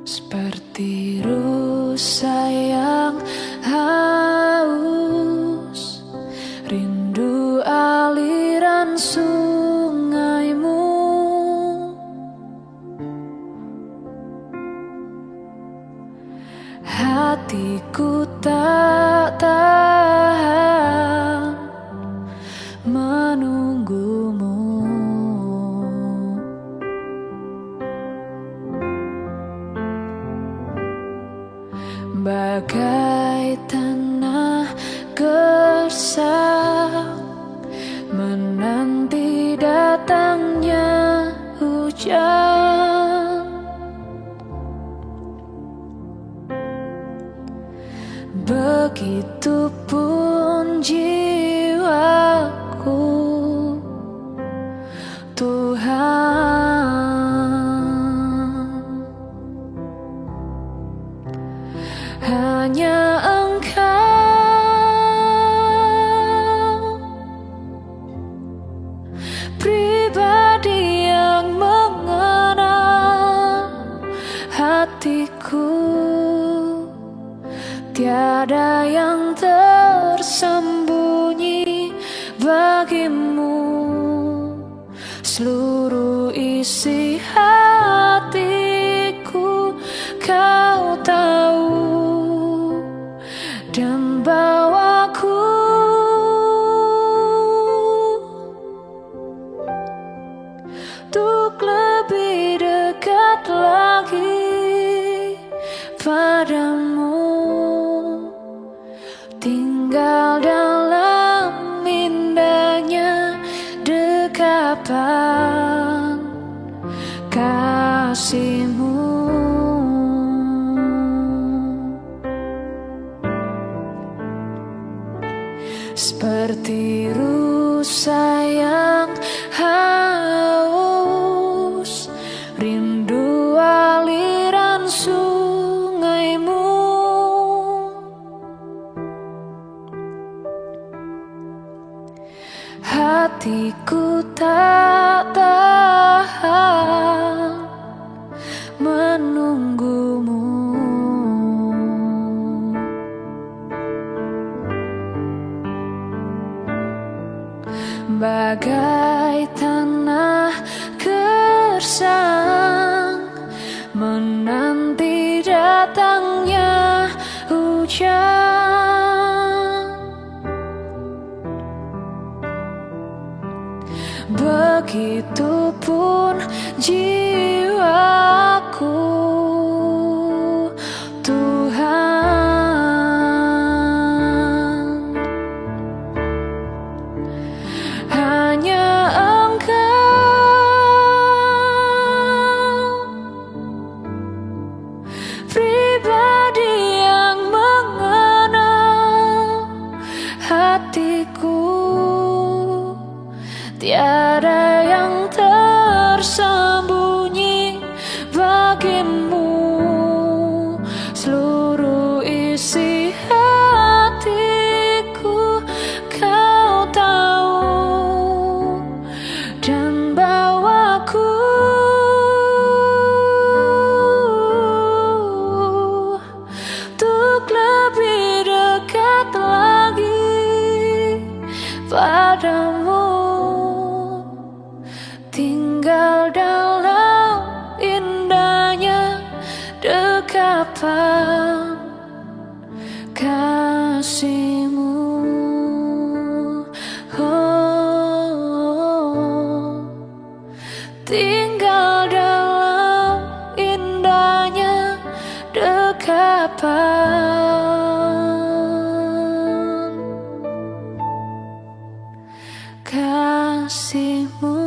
Seperti rusa yang haus, rindu aliran sungaimu. Hatiku tak tahan menunggumu. Bagai tanah gersang menanti datangnya hujan. Begitupun jiwaku, Tuhan. Hanya Engkau, pribadi yang mengenal hatiku. Tiada yang tersembunyi bagimu, seluruh isi hatiku Kau tahu. Dan bawaku untuk lebih dekat lagi padamu, tinggal dalam indahnya dekapan kasih-Mu. Seperti rusa yang haus, rindu aliran sungaimu. Hatiku tak tahan menunggumu. Bagai tanah gersang menanti datangnya hujan. Begitupun jiwaku, Tuhan. Hanya Engkau, pribadi yang mengenal hatiku. Tiada yang tersembunyi bagimu, seluruh isi hatiku Kau tahu. Dan bawaku untuk lebih dekat lagi padamu, tinggal dalam indahnya dekapan kasih-Mu. Oh, tinggal dalam indahnya dekapan kasih-Mu.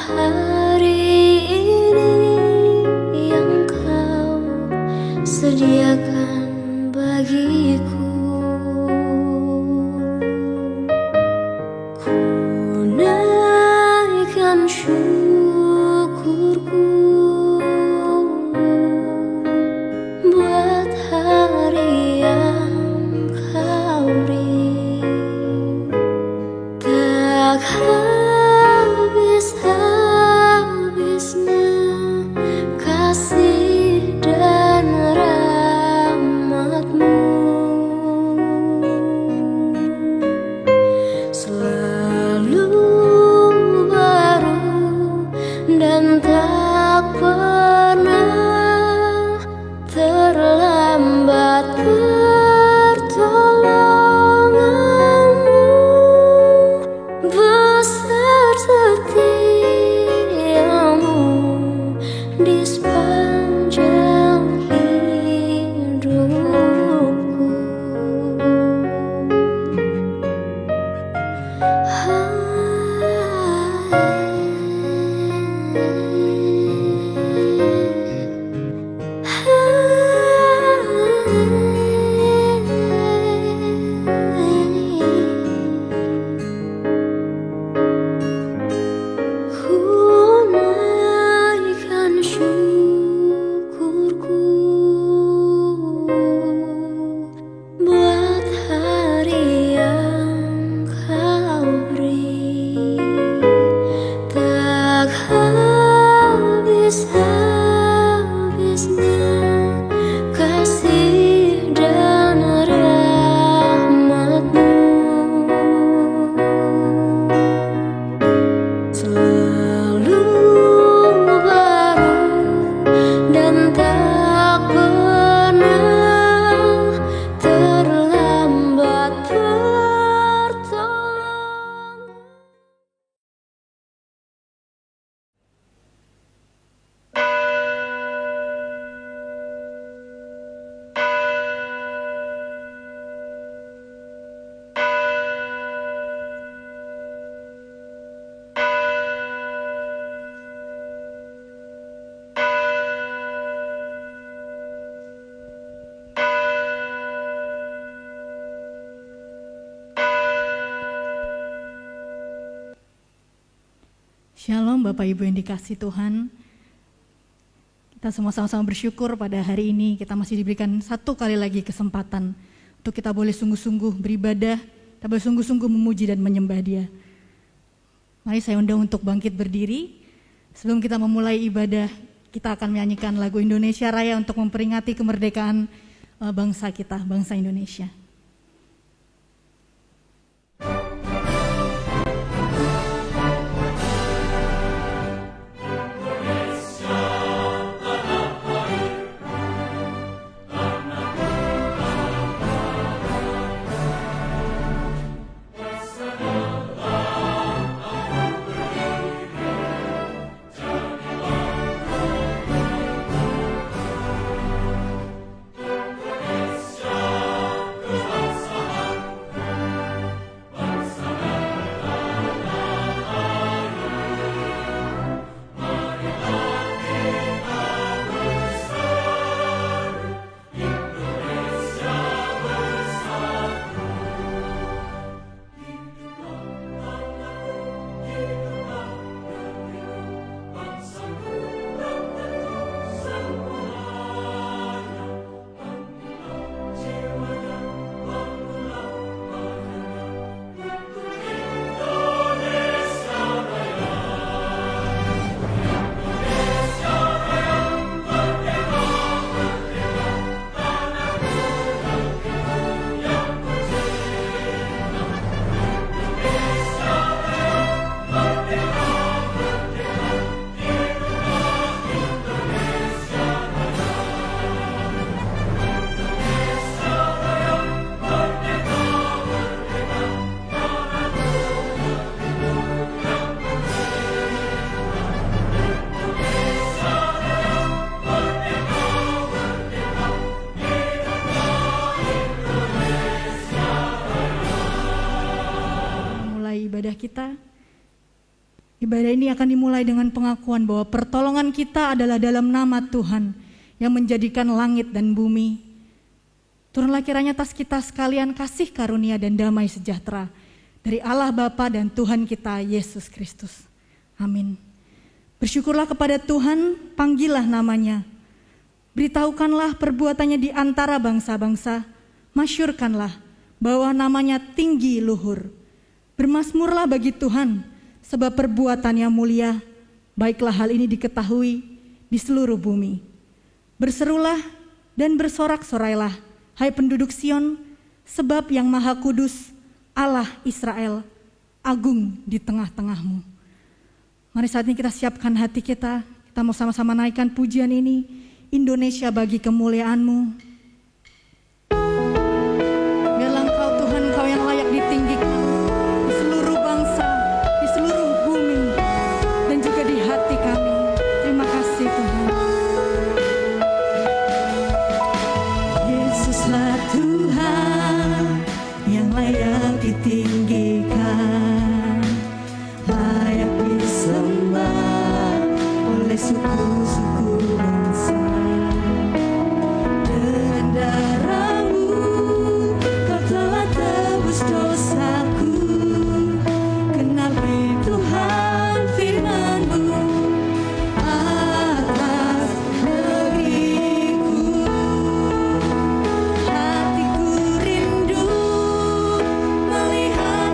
hari ini yang kau sediakan bagiku. Ku naikkan syukurku buat hari yang kau beri. Tak habis-habisnya kasih dan rahmat-Mu, selalu baru dan tak pernah terlambat. Pertolongan-Mu besar setiamu di sepanjang hidupku. Ku naikkan syukurku buat hari yang kau beri. Tak habis-habisnya kasih dan rahmat-Mu, selalu baru dan tak pernah terlambat. Pertolongan. Shalom Bapak Ibu yang dikasihi Tuhan. Kita semua sama-sama bersyukur pada hari ini kita masih diberikan satu kali lagi kesempatan untuk kita boleh sungguh-sungguh beribadah, kita boleh sungguh-sungguh memuji dan menyembah Dia. Mari saya undang untuk bangkit berdiri. Sebelum kita memulai ibadah, kita akan menyanyikan lagu Indonesia Raya untuk memperingati kemerdekaan bangsa kita, bangsa Indonesia. Ibadah ini akan dimulai dengan pengakuan bahwa pertolongan kita adalah dalam nama Tuhan yang menjadikan langit dan bumi. Turunlah kiranya atas kita sekalian kasih karunia dan damai sejahtera dari Allah Bapa dan Tuhan kita Yesus Kristus. Amin. Bersyukurlah kepada Tuhan, panggillah namanya. Beritahukanlah perbuatannya di antara bangsa-bangsa. Masyurkanlah bahwa namanya tinggi luhur. Bermasmurlah bagi Tuhan, sebab perbuatannya mulia. Baiklah hal ini diketahui di seluruh bumi. Berserulah dan bersorak-sorailah, hai penduduk Sion, sebab yang Maha Kudus, Allah Israel, agung di tengah-tengahmu. Mari saat ini kita siapkan hati kita mau sama-sama naikkan pujian ini, Indonesia bagi kemuliaan-Mu. Biarlah Engkau Tuhan, Engkau yang layak ditinggikan di seluruh bangsa, di seluruh bumi, dan juga di hati kami. Terima kasih Tuhan. Yesuslah Tuhan yang layak ditinggikan, layak disembah oleh suku-suku bangsa. Dengan darah-Mu Kau telah tebus dosaku. Genapi Tuhan firman-Mu atas negeriku. Hatiku rindu melihat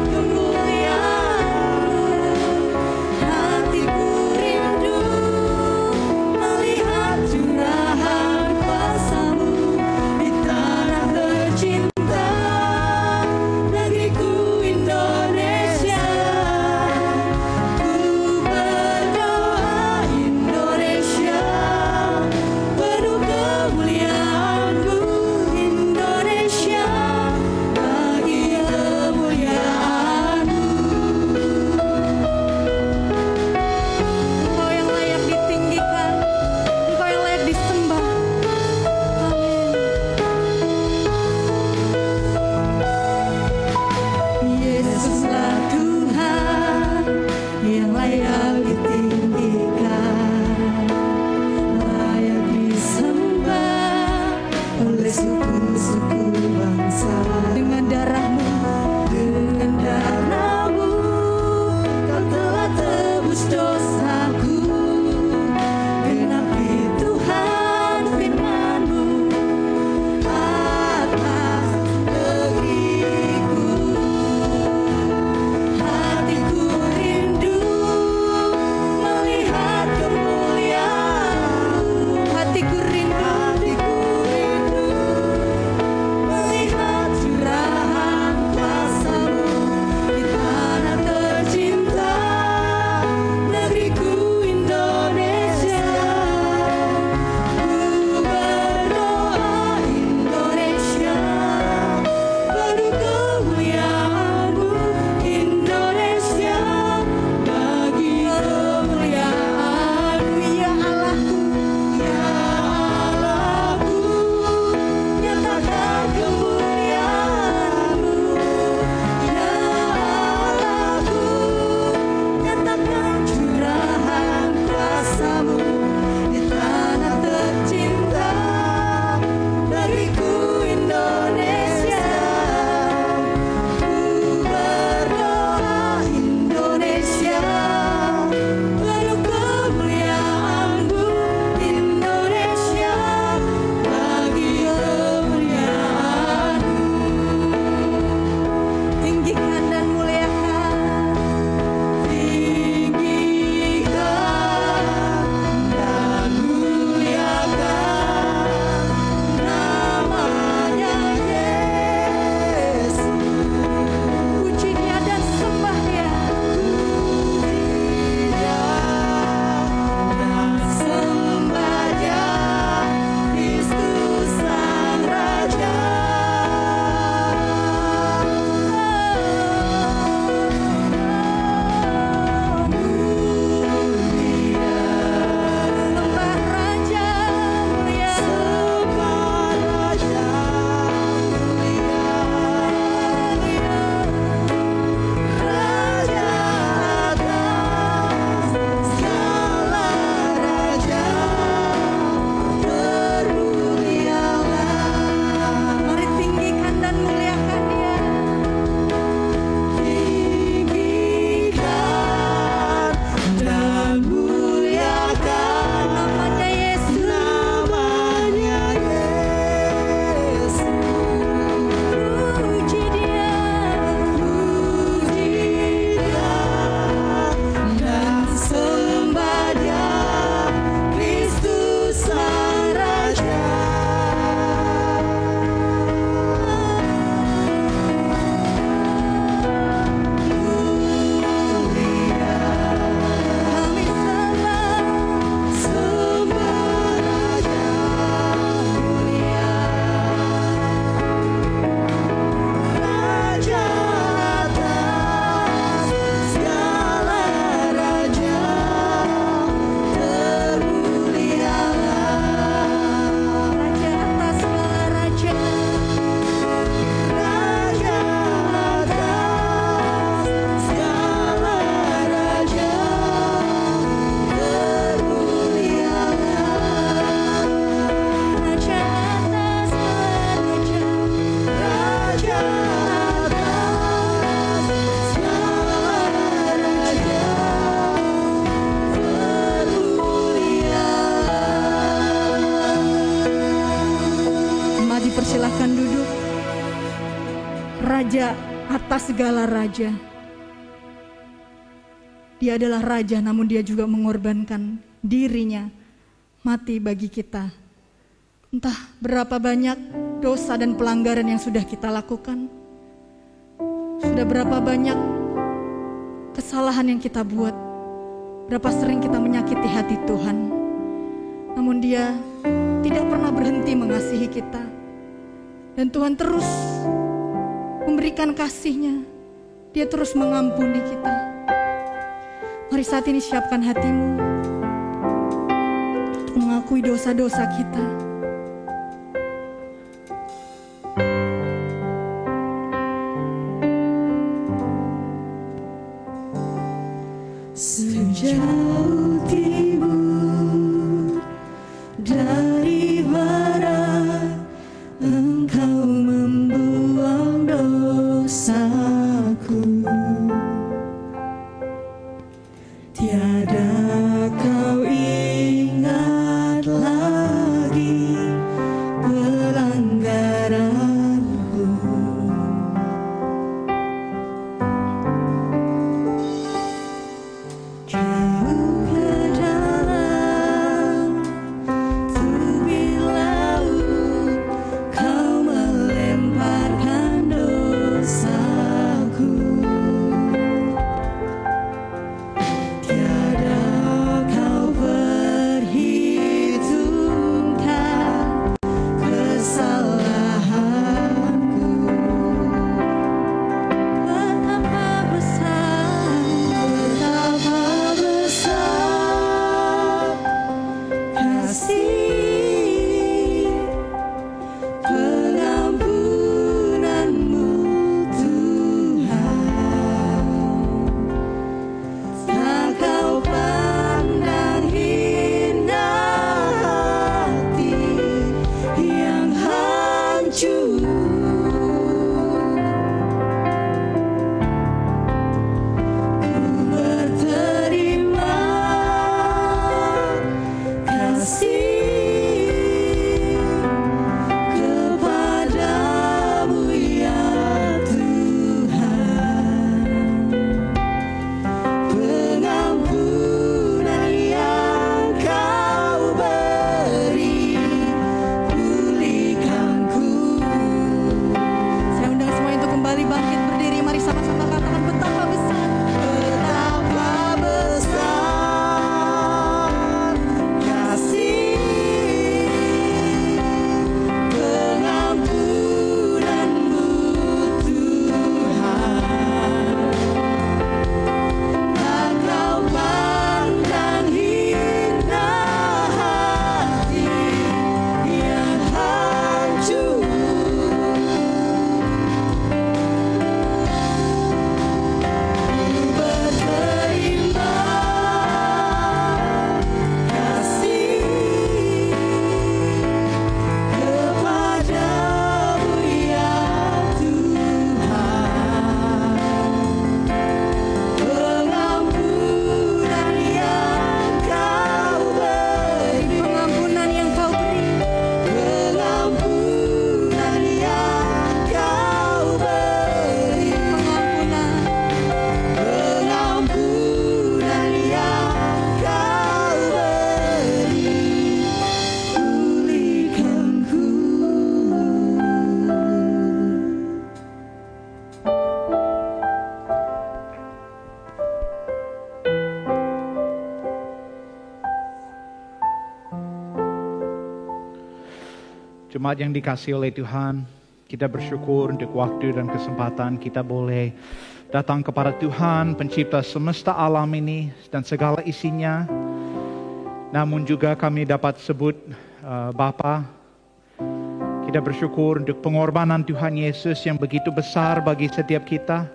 atas segala raja. Dia adalah raja, namun dia juga mengorbankan dirinya mati bagi kita. Entah berapa banyak dosa dan pelanggaran yang sudah kita lakukan. Sudah berapa banyak kesalahan yang kita buat. Berapa sering kita menyakiti hati Tuhan. Namun dia tidak pernah berhenti mengasihi kita. Dan Tuhan terus memberikan kasih-Nya. Dia terus mengampuni kita. Mari saat ini siapkan hatimu untuk mengakui dosa-dosa kita. Sejauh timur dari barat, Engkau membuang dosaku. Tiada kau ingat lagi pelanggaranku. Jauh ke dalam tubir laut, kau melemparkan dosaku. Tiada kau perhitungkan kesalahanku. Betapa besar kasih pengampunanmu, Tuhan. Tak kau pandang hina hati yang hancur. Ku berterima kasih kepadamu ya Tuhan. Pengampunan yang kau beri, pulihkanku. Saya undang semua untuk kembali bangkit berdiri. Mari sama-sama katakan betapa besar. Betapa besar kasih pengampunanmu, Tuhan. Tak kau pandang hina hati yang hancur. Berterima kasih kepadamu ya Tuhan. Pengampunan yang kau beri, Pengampunan yang kau beri, pengampunan yang kau beri, pengampunan. pengampunan yang kau beri, pulihkanku. Jemaat yang dikasihi oleh Tuhan, kita bersyukur untuk waktu dan kesempatan kita boleh datang kepada Tuhan, pencipta semesta alam ini dan segala isinya. Namun juga kami dapat sebut Bapa. Kita bersyukur untuk pengorbanan Tuhan Yesus yang begitu besar bagi setiap kita.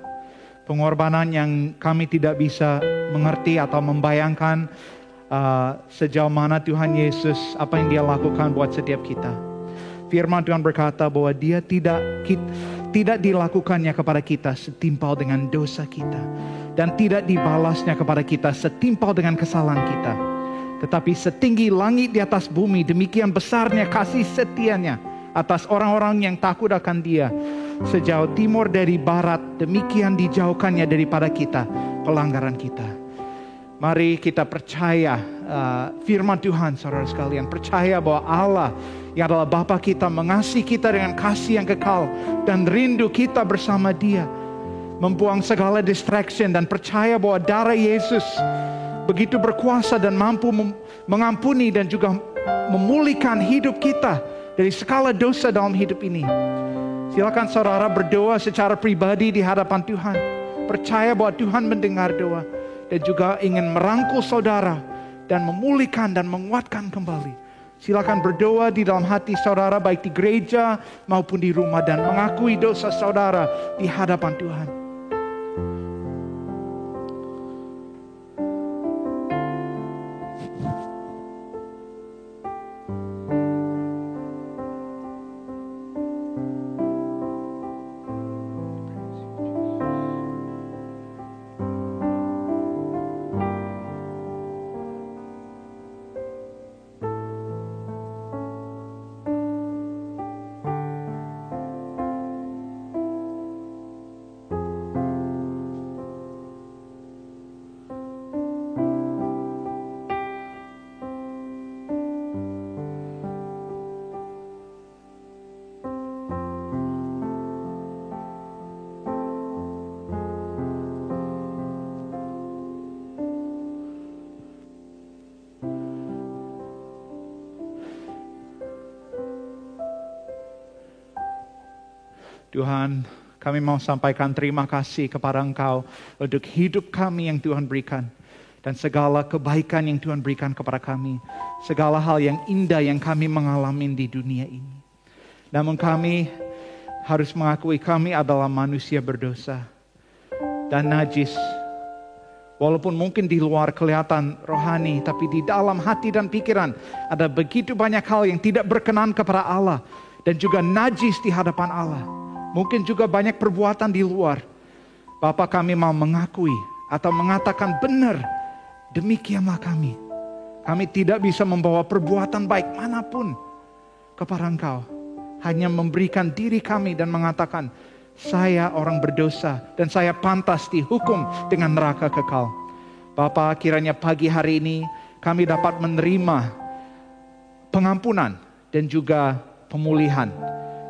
Pengorbanan yang kami tidak bisa mengerti atau membayangkan sejauh mana Tuhan Yesus, apa yang Dia lakukan buat setiap kita. Firman Tuhan berkata bahwa Dia tidak dilakukannya kepada kita setimpal dengan dosa kita, dan tidak dibalasnya kepada kita setimpal dengan kesalahan kita. Tetapi setinggi langit di atas bumi, demikian besarnya kasih setianya atas orang-orang yang takut akan Dia. sejauh timur dari barat, demikian dijauhkannya daripada kita pelanggaran kita. Mari kita percaya firman Tuhan, saudara sekalian. Percaya bahwa Allah yang adalah Bapa kita mengasihi kita dengan kasih yang kekal dan rindu kita bersama Dia. Membuang segala distraction dan percaya bahwa darah Yesus begitu berkuasa dan mampu mengampuni dan juga memulihkan hidup kita dari segala dosa dalam hidup ini. Silakan saudara berdoa secara pribadi di hadapan Tuhan. Percaya bahwa Tuhan mendengar doa dan juga ingin merangkul saudara dan memulihkan dan menguatkan kembali. Silakan berdoa di dalam hati saudara baik di gereja maupun di rumah dan mengakui dosa saudara di hadapan Tuhan. Tuhan, kami mau sampaikan terima kasih kepada Engkau untuk hidup kami yang Tuhan berikan. Dan segala kebaikan yang Tuhan berikan kepada kami. Segala hal yang indah yang kami mengalami di dunia ini. Namun kami harus mengakui kami adalah manusia berdosa dan najis. Walaupun mungkin di luar kelihatan rohani, tapi di dalam hati dan pikiran ada begitu banyak hal yang tidak berkenan kepada Allah. Dan juga najis di hadapan Allah. Mungkin juga banyak perbuatan di luar. Bapa, kami mau mengakui atau mengatakan benar, demikianlah kami. Kami tidak bisa membawa perbuatan baik manapun kepada Engkau. Hanya memberikan diri kami dan mengatakan, saya orang berdosa dan saya pantas dihukum dengan neraka kekal. Bapa, kiranya pagi hari ini kami dapat menerima pengampunan dan juga pemulihan.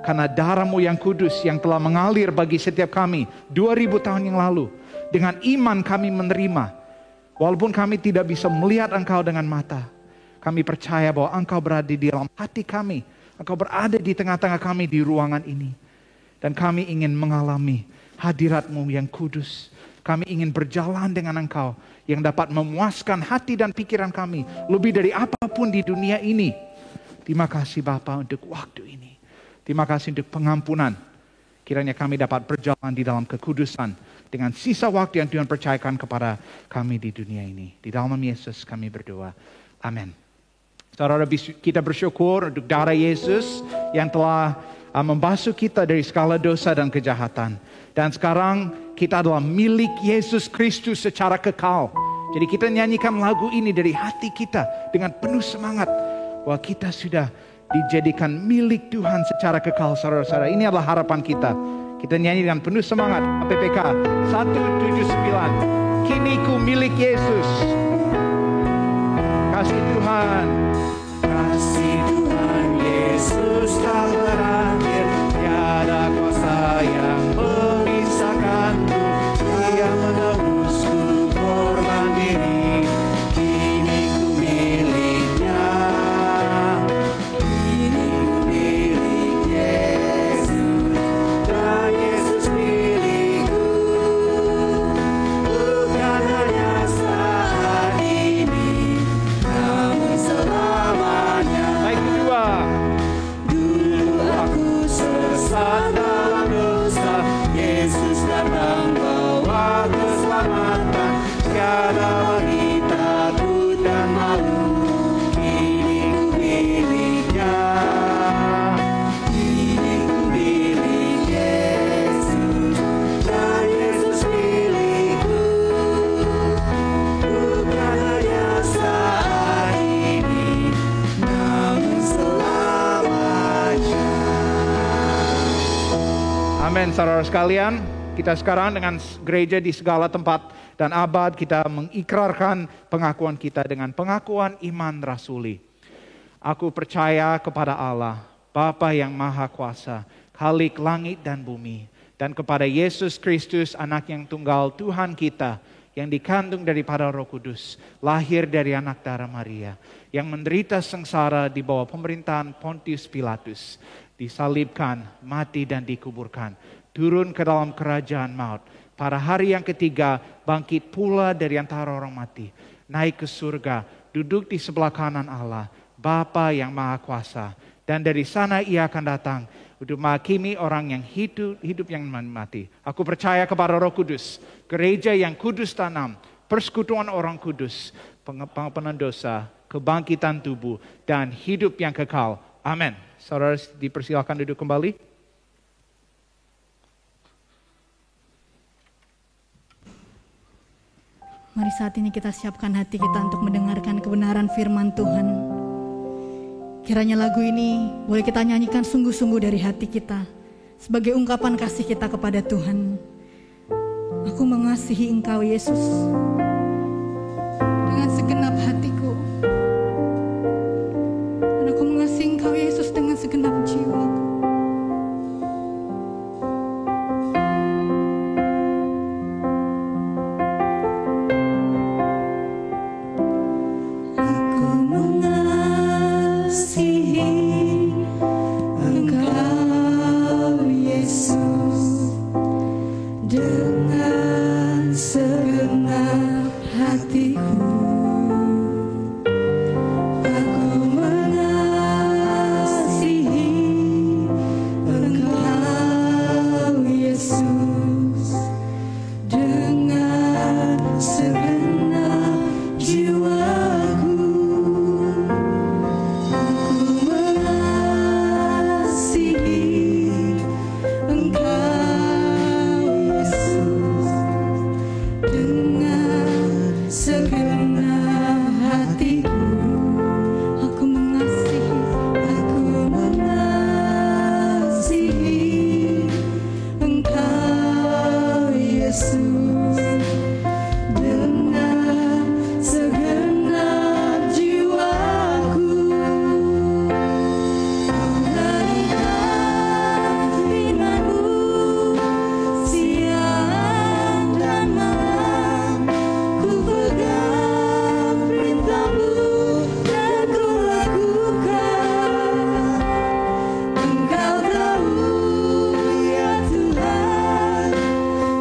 Karena darah-Mu yang kudus yang telah mengalir bagi setiap kami 2000 tahun yang lalu. Dengan iman kami menerima. Walaupun kami tidak bisa melihat Engkau dengan mata. Kami percaya bahwa Engkau berada di dalam hati kami. Engkau berada di tengah-tengah kami di ruangan ini. Dan kami ingin mengalami hadirat-Mu yang kudus. Kami ingin berjalan dengan Engkau yang dapat memuaskan hati dan pikiran kami. Lebih dari apapun di dunia ini. Terima kasih Bapa untuk waktu ini. Terima kasih untuk pengampunan. Kiranya kami dapat berjalan di dalam kekudusan dengan sisa waktu yang Tuhan percayakan kepada kami di dunia ini. Di dalam nama Yesus kami berdoa. Amin. Saudara, kita bersyukur untuk darah Yesus yang telah membasuh kita dari segala dosa dan kejahatan. Dan sekarang kita adalah milik Yesus Kristus secara kekal. Jadi kita nyanyikan lagu ini dari hati kita dengan penuh semangat. Bahwa kita sudah dijadikan milik Tuhan secara kekal, saudara-saudara. Ini adalah harapan kita. Kita nyanyi dengan penuh semangat. APPK 179. Kini ku milik Yesus. Kasih Tuhan. Kasih Tuhan Yesus tak berakhir. Tiada kuasa yang memisahkanku. Dia menebusku korban diri. Kini ku miliknya. saudara sekalian, kita sekarang dengan gereja di segala tempat dan abad kita mengikrarkan pengakuan kita dengan pengakuan iman rasuli. Aku percaya kepada Allah, Bapa yang Maha Kuasa, Khalik langit dan bumi, dan kepada Yesus Kristus, anak yang tunggal Tuhan kita, yang dikandung daripada Roh Kudus, lahir dari anak darah Maria, yang menderita sengsara di bawah pemerintahan Pontius Pilatus, disalibkan, mati dan dikuburkan, turun ke dalam kerajaan maut, pada hari yang ketiga bangkit pula dari antara orang mati, naik ke surga, duduk di sebelah kanan Allah, Bapa yang Maha Kuasa, dan dari sana ia akan datang untuk menghakimi orang yang hidup yang mati. Aku percaya kepada Roh Kudus, gereja yang kudus tanam, persekutuan orang kudus, pengampunan dosa, kebangkitan tubuh, dan hidup yang kekal. Amin. Saudara dipersilakan duduk kembali. Mari saat ini kita siapkan hati kita untuk mendengarkan kebenaran firman Tuhan. Kiranya lagu ini boleh kita nyanyikan sungguh-sungguh dari hati kita sebagai ungkapan kasih kita kepada Tuhan. Aku mengasihi Engkau Yesus dengan segenap hatiku, dan aku mengasihi Engkau Yesus dengan segenap jiwaku. Engkau tahu ya Tuhan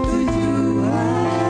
tujuan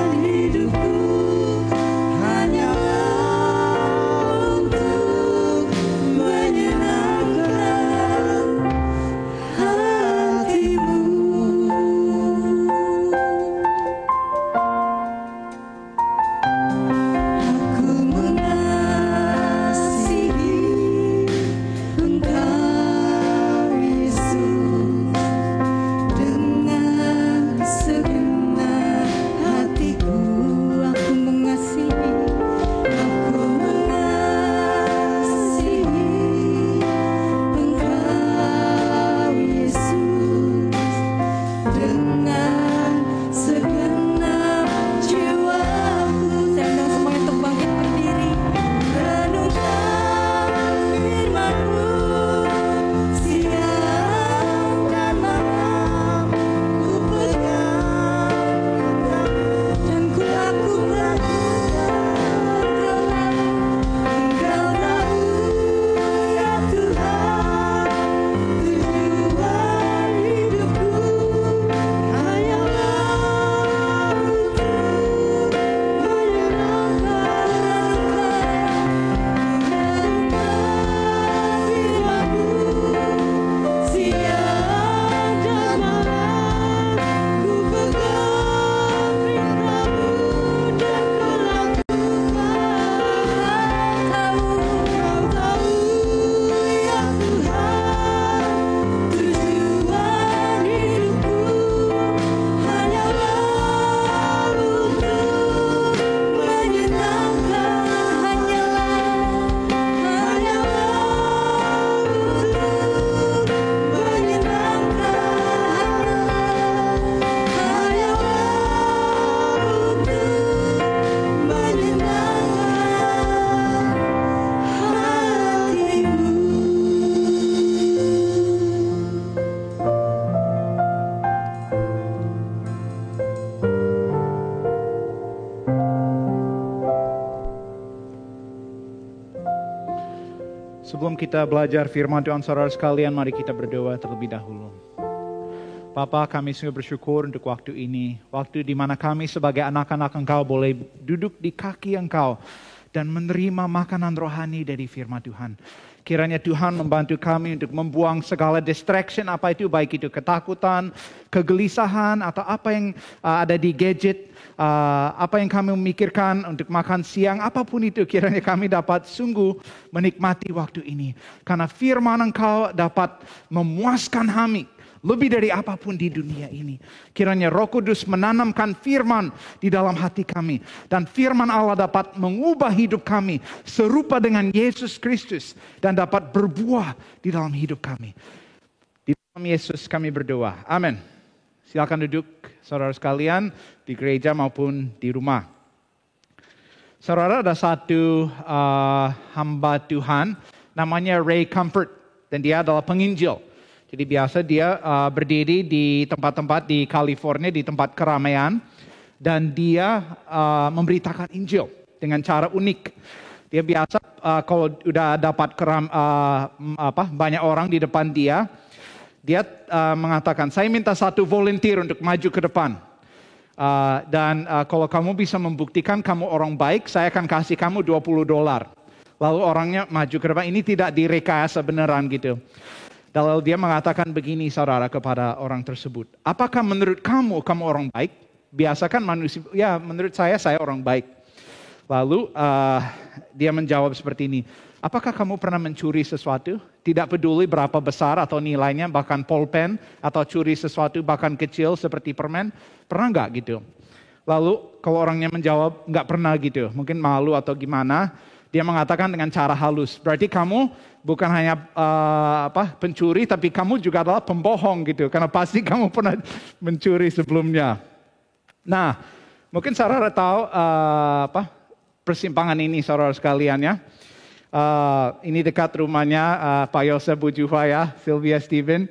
Sebelum kita belajar firman Tuhan saudara sekalian, mari kita berdoa terlebih dahulu. Bapa, kami sungguh bersyukur untuk waktu ini. Waktu di mana kami sebagai anak-anak Engkau boleh duduk di kaki Engkau dan menerima makanan rohani dari firman Tuhan. Kiranya Tuhan membantu kami untuk membuang segala distraction, apa itu, baik itu ketakutan, kegelisahan, atau apa yang ada di gadget, apa yang kami memikirkan untuk makan siang, apapun itu, kiranya kami dapat sungguh menikmati waktu ini. Karena firman Engkau dapat memuaskan kami lebih dari apapun di dunia ini. Kiranya Roh Kudus menanamkan firman di dalam hati kami. Dan firman Allah dapat mengubah hidup kami serupa dengan Yesus Kristus. Dan dapat berbuah di dalam hidup kami. Di dalam Yesus kami berdoa. Amin. Silakan duduk saudara sekalian di gereja maupun di rumah. Saudara, ada satu hamba Tuhan namanya Ray Comfort. Dan dia adalah penginjil. Jadi biasa dia berdiri di tempat-tempat di California, di tempat keramaian. Dan dia memberitakan Injil dengan cara unik. Dia biasa kalau udah dapat banyak orang di depan dia. Dia mengatakan, saya minta satu volunteer untuk maju ke depan. Dan kalau kamu bisa membuktikan kamu orang baik, saya akan kasih kamu $20. Lalu orangnya maju ke depan, ini tidak direkayasa beneran gitu. Lalu dia mengatakan begini saudara kepada orang tersebut. Apakah menurut kamu orang baik? Biasa kan manusia, ya menurut saya orang baik. Lalu dia menjawab seperti ini. Apakah kamu pernah mencuri sesuatu? Tidak peduli berapa besar atau nilainya, bahkan pulpen atau curi sesuatu bahkan kecil seperti permen. Pernah nggak gitu? Lalu kalau orangnya menjawab nggak pernah gitu. Mungkin malu atau gimana. Dia mengatakan dengan cara halus. Berarti kamu bukan hanya pencuri, tapi kamu juga adalah pembohong gitu. Karena pasti kamu pernah mencuri sebelumnya. Nah, mungkin saudara tahu persimpangan ini saudara sekalian ya. Ini dekat rumahnya Pak Yosef Bu Juha ya, Sylvia Steven.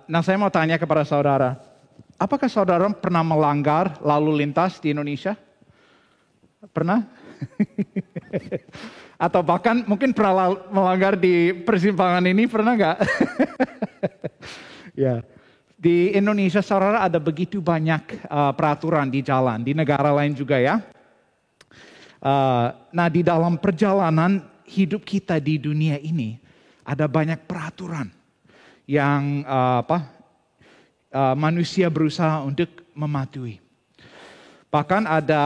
Nah, saya mau tanya kepada saudara. Apakah saudara pernah melanggar lalu lintas di Indonesia? Pernah? Atau bahkan mungkin pernah melanggar di persimpangan ini, pernah nggak? Ya, di Indonesia saudara ada begitu banyak peraturan di jalan, di negara lain juga ya. Nah, di dalam perjalanan hidup kita di dunia ini ada banyak peraturan yang manusia berusaha untuk mematuhi. Bahkan ada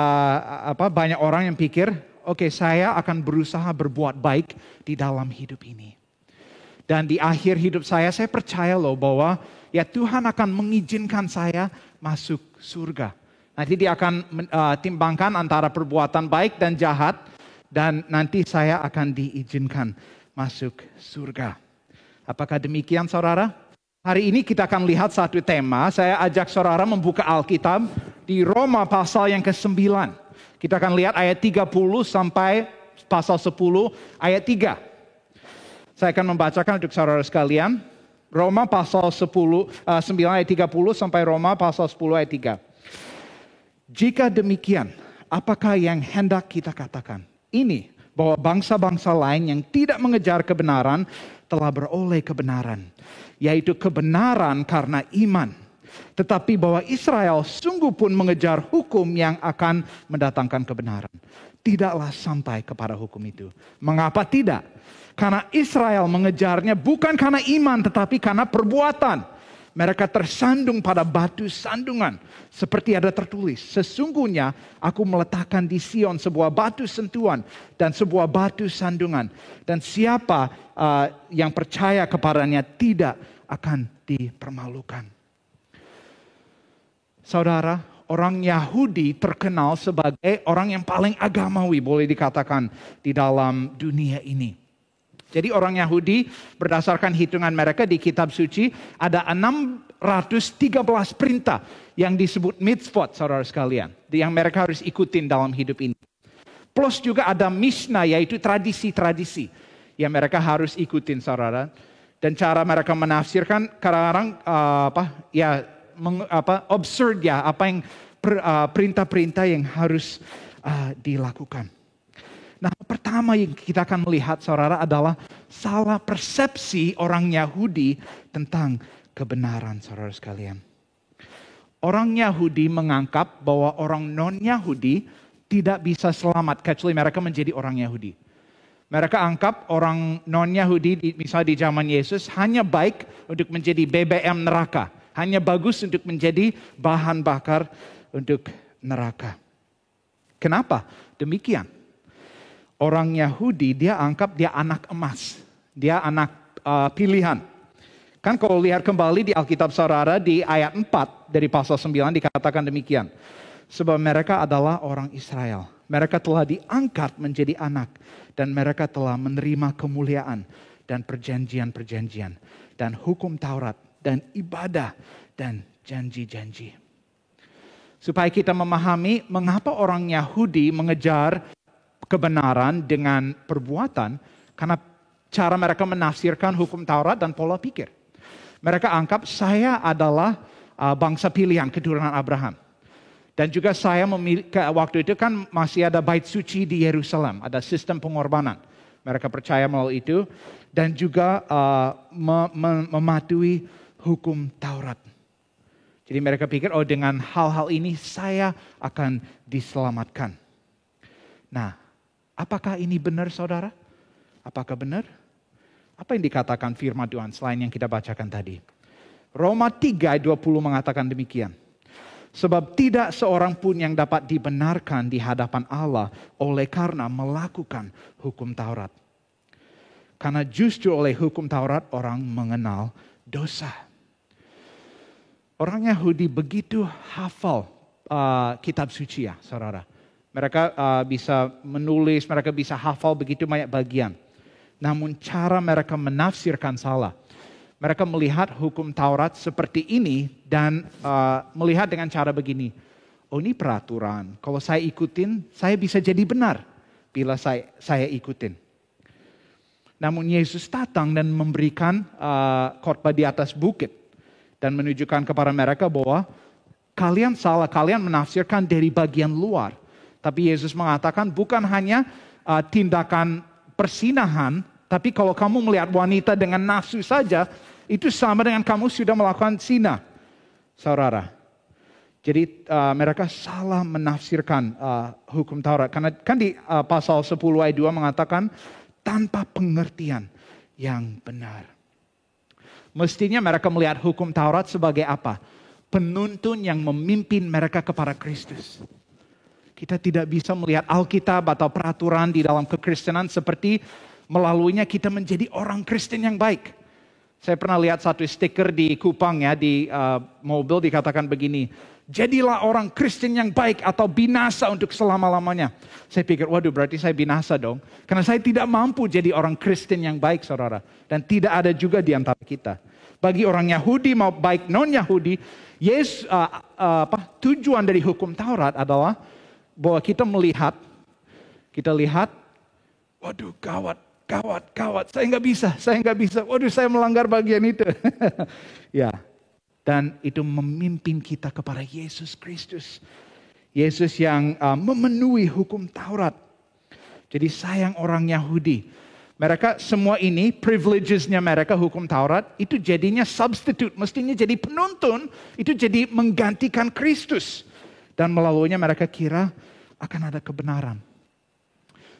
banyak orang yang pikir, oke, saya akan berusaha berbuat baik di dalam hidup ini. Dan di akhir hidup saya percaya loh bahwa ya Tuhan akan mengizinkan saya masuk surga. Nanti dia akan timbangkan antara perbuatan baik dan jahat. Dan nanti saya akan diizinkan masuk surga. Apakah demikian saudara? Hari ini kita akan lihat satu tema. Saya ajak saudara membuka Alkitab di Roma pasal yang ke-9. Kita akan lihat ayat 30 sampai pasal 10 ayat 3. Saya akan membacakan untuk saudara sekalian. Roma pasal 9 ayat 30 sampai Roma pasal 10 ayat 3. Jika demikian, apakah yang hendak kita katakan? Ini, bahwa bangsa-bangsa lain yang tidak mengejar kebenaran telah beroleh kebenaran. Yaitu kebenaran karena iman. Tetapi bahwa Israel sungguh pun mengejar hukum yang akan mendatangkan kebenaran. Tidaklah sampai kepada hukum itu. Mengapa tidak? Karena Israel mengejarnya bukan karena iman tetapi karena perbuatan. Mereka tersandung pada batu sandungan. Seperti ada tertulis. Sesungguhnya aku meletakkan di Sion sebuah batu sentuhan. Dan sebuah batu sandungan. Dan siapa yang percaya kepadanya tidak akan dipermalukan. Saudara, orang Yahudi terkenal sebagai orang yang paling agamawi. Boleh dikatakan di dalam dunia ini. Jadi orang Yahudi berdasarkan hitungan mereka di kitab suci ada 613 perintah yang disebut mitzvot saudara sekalian. Yang mereka harus ikutin dalam hidup ini. Plus juga ada Mishnah yaitu tradisi-tradisi yang mereka harus ikutin saudara. Dan cara mereka menafsirkan kadang-kadang absurd ya, apa yang perintah-perintah yang harus dilakukan. Nah, pertama yang kita akan melihat saudara adalah salah persepsi orang Yahudi tentang kebenaran saudara sekalian. Orang Yahudi menganggap bahwa orang non-Yahudi tidak bisa selamat kecuali mereka menjadi orang Yahudi. Mereka anggap orang non-Yahudi, misalnya di zaman Yesus, hanya baik untuk menjadi BBM neraka. Hanya bagus untuk menjadi bahan bakar untuk neraka. Kenapa? Demikian. Orang Yahudi dia anggap dia anak emas. Dia anak pilihan. Kan kalau lihat kembali di Alkitab saudara di ayat 4 dari pasal 9 dikatakan demikian. Sebab mereka adalah orang Israel. Mereka telah diangkat menjadi anak. Dan mereka telah menerima kemuliaan dan perjanjian-perjanjian. Dan hukum Taurat dan ibadah dan janji-janji. Supaya kita memahami mengapa orang Yahudi mengejar kebenaran dengan perbuatan, karena cara mereka menafsirkan hukum Taurat dan pola pikir. Mereka anggap saya adalah bangsa pilihan keturunan Abraham. Dan juga saya waktu itu kan masih ada bait suci di Yerusalem, ada sistem pengorbanan. Mereka percaya melalui itu dan juga mematuhi hukum Taurat. Jadi mereka pikir, oh dengan hal-hal ini saya akan diselamatkan. Nah, apakah ini benar saudara? Apakah benar? Apa yang dikatakan firman Tuhan selain yang kita bacakan tadi? Roma 3 ayat 20 mengatakan demikian. Sebab tidak seorang pun yang dapat dibenarkan di hadapan Allah oleh karena melakukan hukum Taurat. Karena justru oleh hukum Taurat orang mengenal dosa. Orang Yahudi begitu hafal kitab suci ya saudara. Mereka bisa menulis, mereka bisa hafal begitu banyak bagian. Namun cara mereka menafsirkan salah. Mereka melihat hukum Taurat seperti ini dan melihat dengan cara begini. Oh ini peraturan, kalau saya ikutin saya bisa jadi benar bila saya ikutin. Namun Yesus datang dan memberikan khotbah di atas bukit. Dan menunjukkan kepada mereka bahwa kalian salah, kalian menafsirkan dari bagian luar. Tapi Yesus mengatakan bukan hanya tindakan persinahan, tapi kalau kamu melihat wanita dengan nafsu saja, itu sama dengan kamu sudah melakukan zina, saudara. Jadi mereka salah menafsirkan hukum Taurat. Karena kan di pasal 10 ayat 2 mengatakan tanpa pengertian yang benar. Mestinya mereka melihat hukum Taurat sebagai apa? Penuntun yang memimpin mereka kepada Kristus. Kita tidak bisa melihat Alkitab atau peraturan di dalam kekristenan seperti melaluinya kita menjadi orang Kristen yang baik. Saya pernah lihat satu stiker di Kupang ya, di mobil dikatakan begini. Jadilah orang Kristen yang baik atau binasa untuk selama-lamanya. Saya pikir, waduh berarti saya binasa dong. Karena saya tidak mampu jadi orang Kristen yang baik saudara. Dan tidak ada juga di antara kita. Bagi orang Yahudi mau baik non-Yahudi, tujuan dari hukum Taurat adalah bahwa kita lihat, waduh gawat, saya nggak bisa, waduh saya melanggar bagian itu. Ya. Dan itu memimpin kita kepada Yesus Kristus. Yesus yang memenuhi hukum Taurat. Jadi sayang orang Yahudi. Mereka semua ini, privileges-nya mereka hukum Taurat, itu jadinya substitute. Mestinya jadi penuntun, itu jadi menggantikan Kristus. Dan melaluinya mereka kira akan ada kebenaran.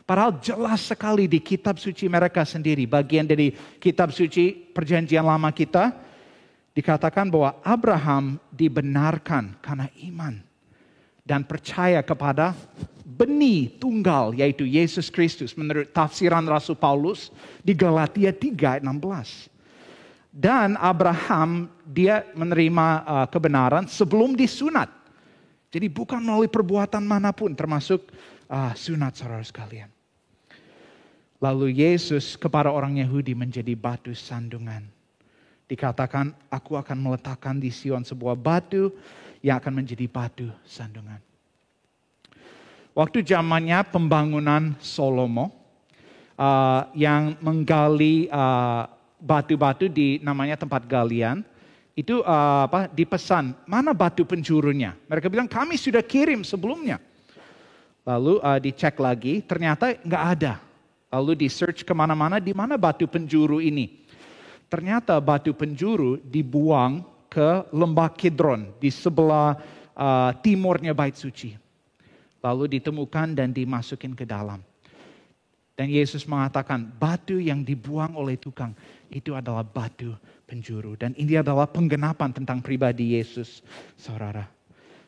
Padahal jelas sekali di kitab suci mereka sendiri. Bagian dari kitab suci perjanjian lama kita. Dikatakan bahwa Abraham dibenarkan karena iman dan percaya kepada benih tunggal yaitu Yesus Kristus menurut tafsiran Rasul Paulus di Galatia 3 ayat 16. Dan Abraham dia menerima kebenaran sebelum disunat. Jadi bukan melalui perbuatan manapun termasuk sunat saudara sekalian. Lalu Yesus kepada orang Yahudi menjadi batu sandungan. Dikatakan, aku akan meletakkan di Sion sebuah batu yang akan menjadi batu sandungan. Waktu zamannya pembangunan Salomo yang menggali batu-batu di namanya tempat galian, itu dipesan, mana batu penjurunya? Mereka bilang, kami sudah kirim sebelumnya. Lalu dicek lagi, ternyata nggak ada. Lalu di search kemana-mana, di mana batu penjuru ini? Ternyata batu penjuru dibuang ke lembah Kidron di sebelah timurnya Bait Suci. Lalu ditemukan dan dimasukin ke dalam. Dan Yesus mengatakan batu yang dibuang oleh tukang itu adalah batu penjuru. Dan ini adalah penggenapan tentang pribadi Yesus, saudara.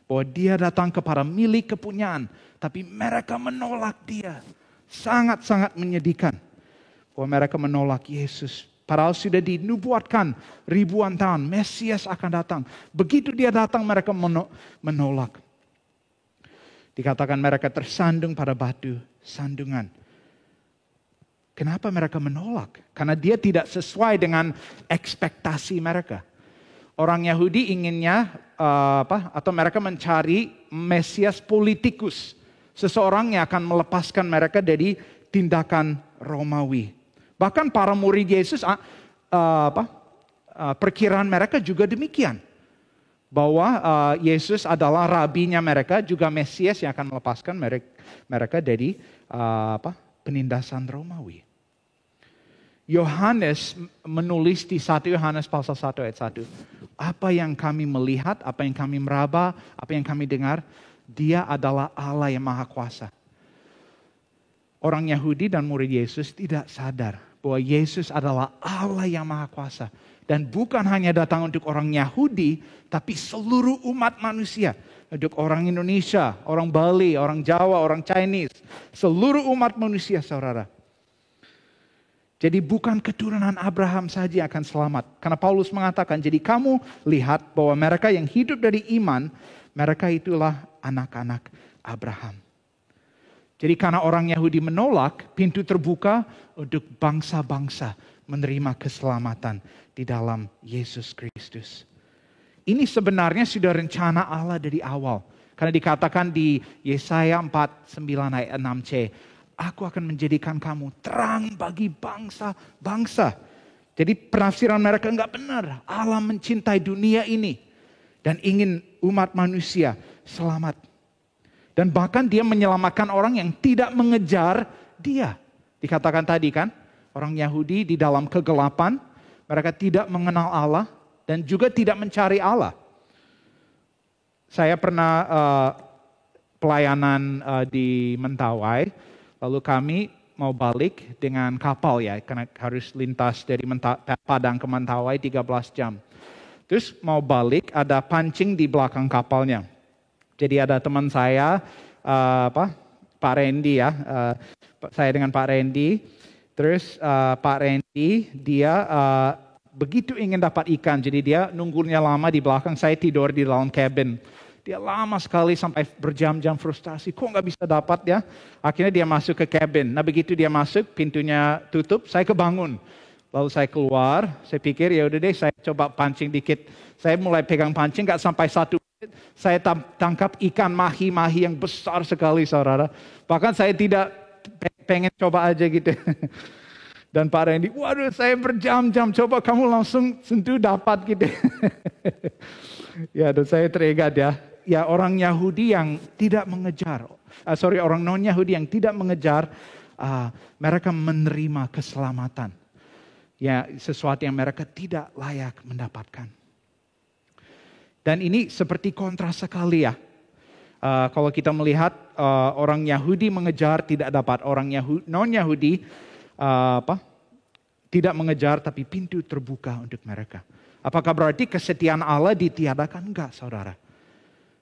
Bahwa dia datang kepada milik kepunyaan, tapi mereka menolak dia. Sangat-sangat menyedihkan bahwa mereka menolak Yesus. Padahal sudah dinubuatkan ribuan tahun, Mesias akan datang. Begitu dia datang mereka menolak. Dikatakan mereka tersandung pada batu sandungan. Kenapa mereka menolak? Karena dia tidak sesuai dengan ekspektasi mereka. Orang Yahudi inginnya atau mereka mencari Mesias politikus. Seseorang yang akan melepaskan mereka dari tindakan Romawi. Bahkan para murid Yesus, perkiraan mereka juga demikian. Bahwa Yesus adalah rabinya mereka, juga Mesias yang akan melepaskan mereka dari penindasan Romawi. Yohanes menulis di 1 Yohanes pasal 1 ayat 1. Apa yang kami melihat, apa yang kami meraba, apa yang kami dengar, dia adalah Allah yang Maha Kuasa. Orang Yahudi dan murid Yesus tidak sadar bahwa Yesus adalah Allah yang Maha Kuasa. Dan bukan hanya datang untuk orang Yahudi, tapi seluruh umat manusia. Untuk orang Indonesia, orang Bali, orang Jawa, orang Chinese. Seluruh umat manusia, saudara. Jadi bukan keturunan Abraham saja akan selamat. Karena Paulus mengatakan, jadi kamu lihat bahwa mereka yang hidup dari iman, mereka itulah anak-anak Abraham. Jadi karena orang Yahudi menolak, pintu terbuka untuk bangsa-bangsa menerima keselamatan di dalam Yesus Kristus. Ini sebenarnya sudah rencana Allah dari awal. Karena dikatakan di Yesaya 49 ayat 6c, aku akan menjadikan kamu terang bagi bangsa-bangsa. Jadi penafsiran mereka enggak benar. Allah mencintai dunia ini dan ingin umat manusia selamat. Dan bahkan dia menyelamatkan orang yang tidak mengejar dia. Dikatakan tadi kan, orang Yahudi di dalam kegelapan, mereka tidak mengenal Allah dan juga tidak mencari Allah. Saya pernah pelayanan di Mentawai, lalu kami mau balik dengan kapal ya, karena harus lintas dari Padang ke Mentawai 13 jam. Terus mau balik, ada pancing di belakang kapalnya. Jadi ada teman saya, Pak Randy ya, saya dengan Pak Randy. Terus Pak Randy dia begitu ingin dapat ikan, jadi dia nunggunya lama di belakang, saya tidur di dalam cabin. Dia lama sekali sampai berjam-jam frustasi, kok nggak bisa dapat ya. Akhirnya dia masuk ke cabin. Nah begitu dia masuk, pintunya tutup, saya kebangun. Lalu saya keluar, saya pikir ya udah deh, saya coba pancing dikit. Saya mulai pegang pancing, nggak sampai 1 menit, saya tangkap ikan mahi-mahi yang besar sekali, saudara. Bahkan saya tidak pengen coba aja gitu. Dan Pak Randy, waduh saya berjam-jam, coba kamu langsung sentuh dapat gitu. Ya, dan saya teringat ya. Ya orang Yahudi yang tidak mengejar, orang non-Yahudi yang tidak mengejar, mereka menerima keselamatan. Ya, sesuatu yang mereka tidak layak mendapatkan. Dan ini seperti kontras sekali ya. Kalau kita melihat orang Yahudi mengejar tidak dapat, orang non-Yahudi tidak mengejar tapi pintu terbuka untuk mereka. Apakah berarti kesetiaan Allah ditiadakan? Enggak, saudara.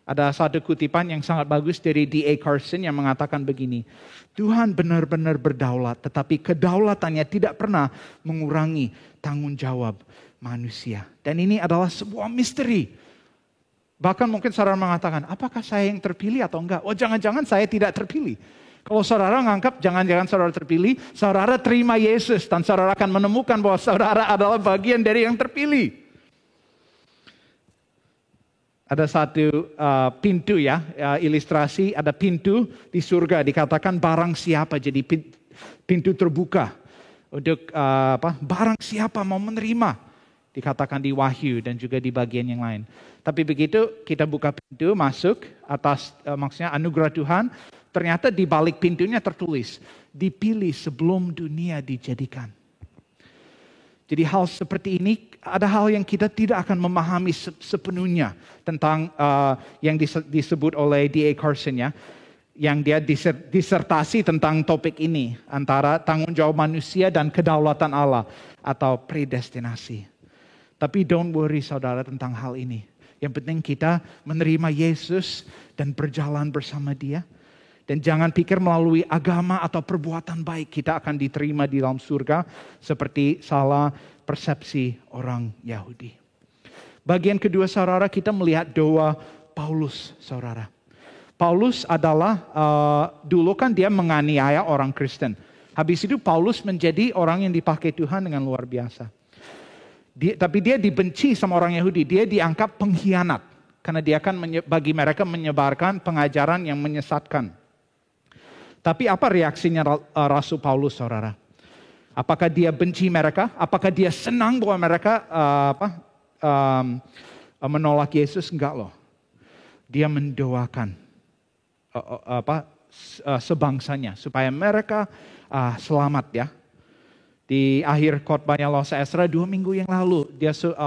Ada satu kutipan yang sangat bagus dari D.A. Carson yang mengatakan begini. Tuhan benar-benar berdaulat, tetapi kedaulatannya tidak pernah mengurangi tanggung jawab manusia. Dan ini adalah sebuah misteri. Bahkan mungkin saudara mengatakan, apakah saya yang terpilih atau enggak? Oh jangan-jangan saya tidak terpilih. Kalau saudara menganggap jangan-jangan saudara terpilih, saudara terima Yesus dan saudara akan menemukan bahwa saudara adalah bagian dari yang terpilih. Ada satu pintu ya, ilustrasi ada pintu di surga dikatakan barang siapa, jadi pintu terbuka untuk barang siapa mau menerima Dikatakan di Wahyu dan juga di bagian yang lain. Tapi begitu kita buka pintu masuk atas maksudnya anugerah Tuhan, ternyata di balik pintunya tertulis, dipilih sebelum dunia dijadikan. Jadi hal seperti ini ada hal yang kita tidak akan memahami sepenuhnya tentang yang disebut oleh D.A. Carson ya. Yang dia disertasi tentang topik ini antara tanggung jawab manusia dan kedaulatan Allah atau predestinasi. Tapi don't worry saudara tentang hal ini. Yang penting kita menerima Yesus dan berjalan bersama Dia. Dan jangan pikir melalui agama atau perbuatan baik kita akan diterima di dalam surga seperti salah persepsi orang Yahudi. Bagian kedua saudara, kita melihat doa Paulus saudara. Paulus adalah dulu kan dia menganiaya orang Kristen. Habis itu Paulus menjadi orang yang dipakai Tuhan dengan luar biasa. Tapi dia dibenci sama orang Yahudi. Dia dianggap pengkhianat. Karena dia akan bagi mereka menyebarkan pengajaran yang menyesatkan. Tapi apa reaksinya Rasul Paulus saudara? Apakah dia benci mereka? Apakah dia senang bahwa mereka menolak Yesus? Enggak loh. Dia mendoakan sebangsanya supaya mereka selamat ya. Di akhir khotbahnya Los Ezra 2 minggu yang lalu,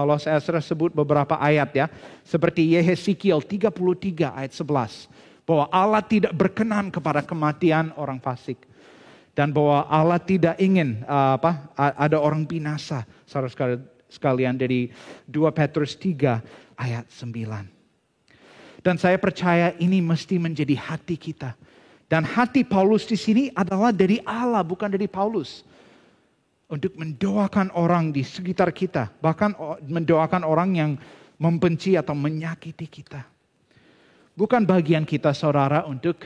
Los Ezra sebut beberapa ayat ya, seperti Yeheskiel 33 ayat 11, bahwa Allah tidak berkenan kepada kematian orang fasik dan bahwa Allah tidak ingin ada orang binasa. Saudara sekalian dari 2 Petrus 3 ayat 9. Dan saya percaya ini mesti menjadi hati kita. Dan hati Paulus di sini adalah dari Allah, bukan dari Paulus. Untuk mendoakan orang di sekitar kita. Bahkan mendoakan orang yang membenci atau menyakiti kita. Bukan bagian kita saudara untuk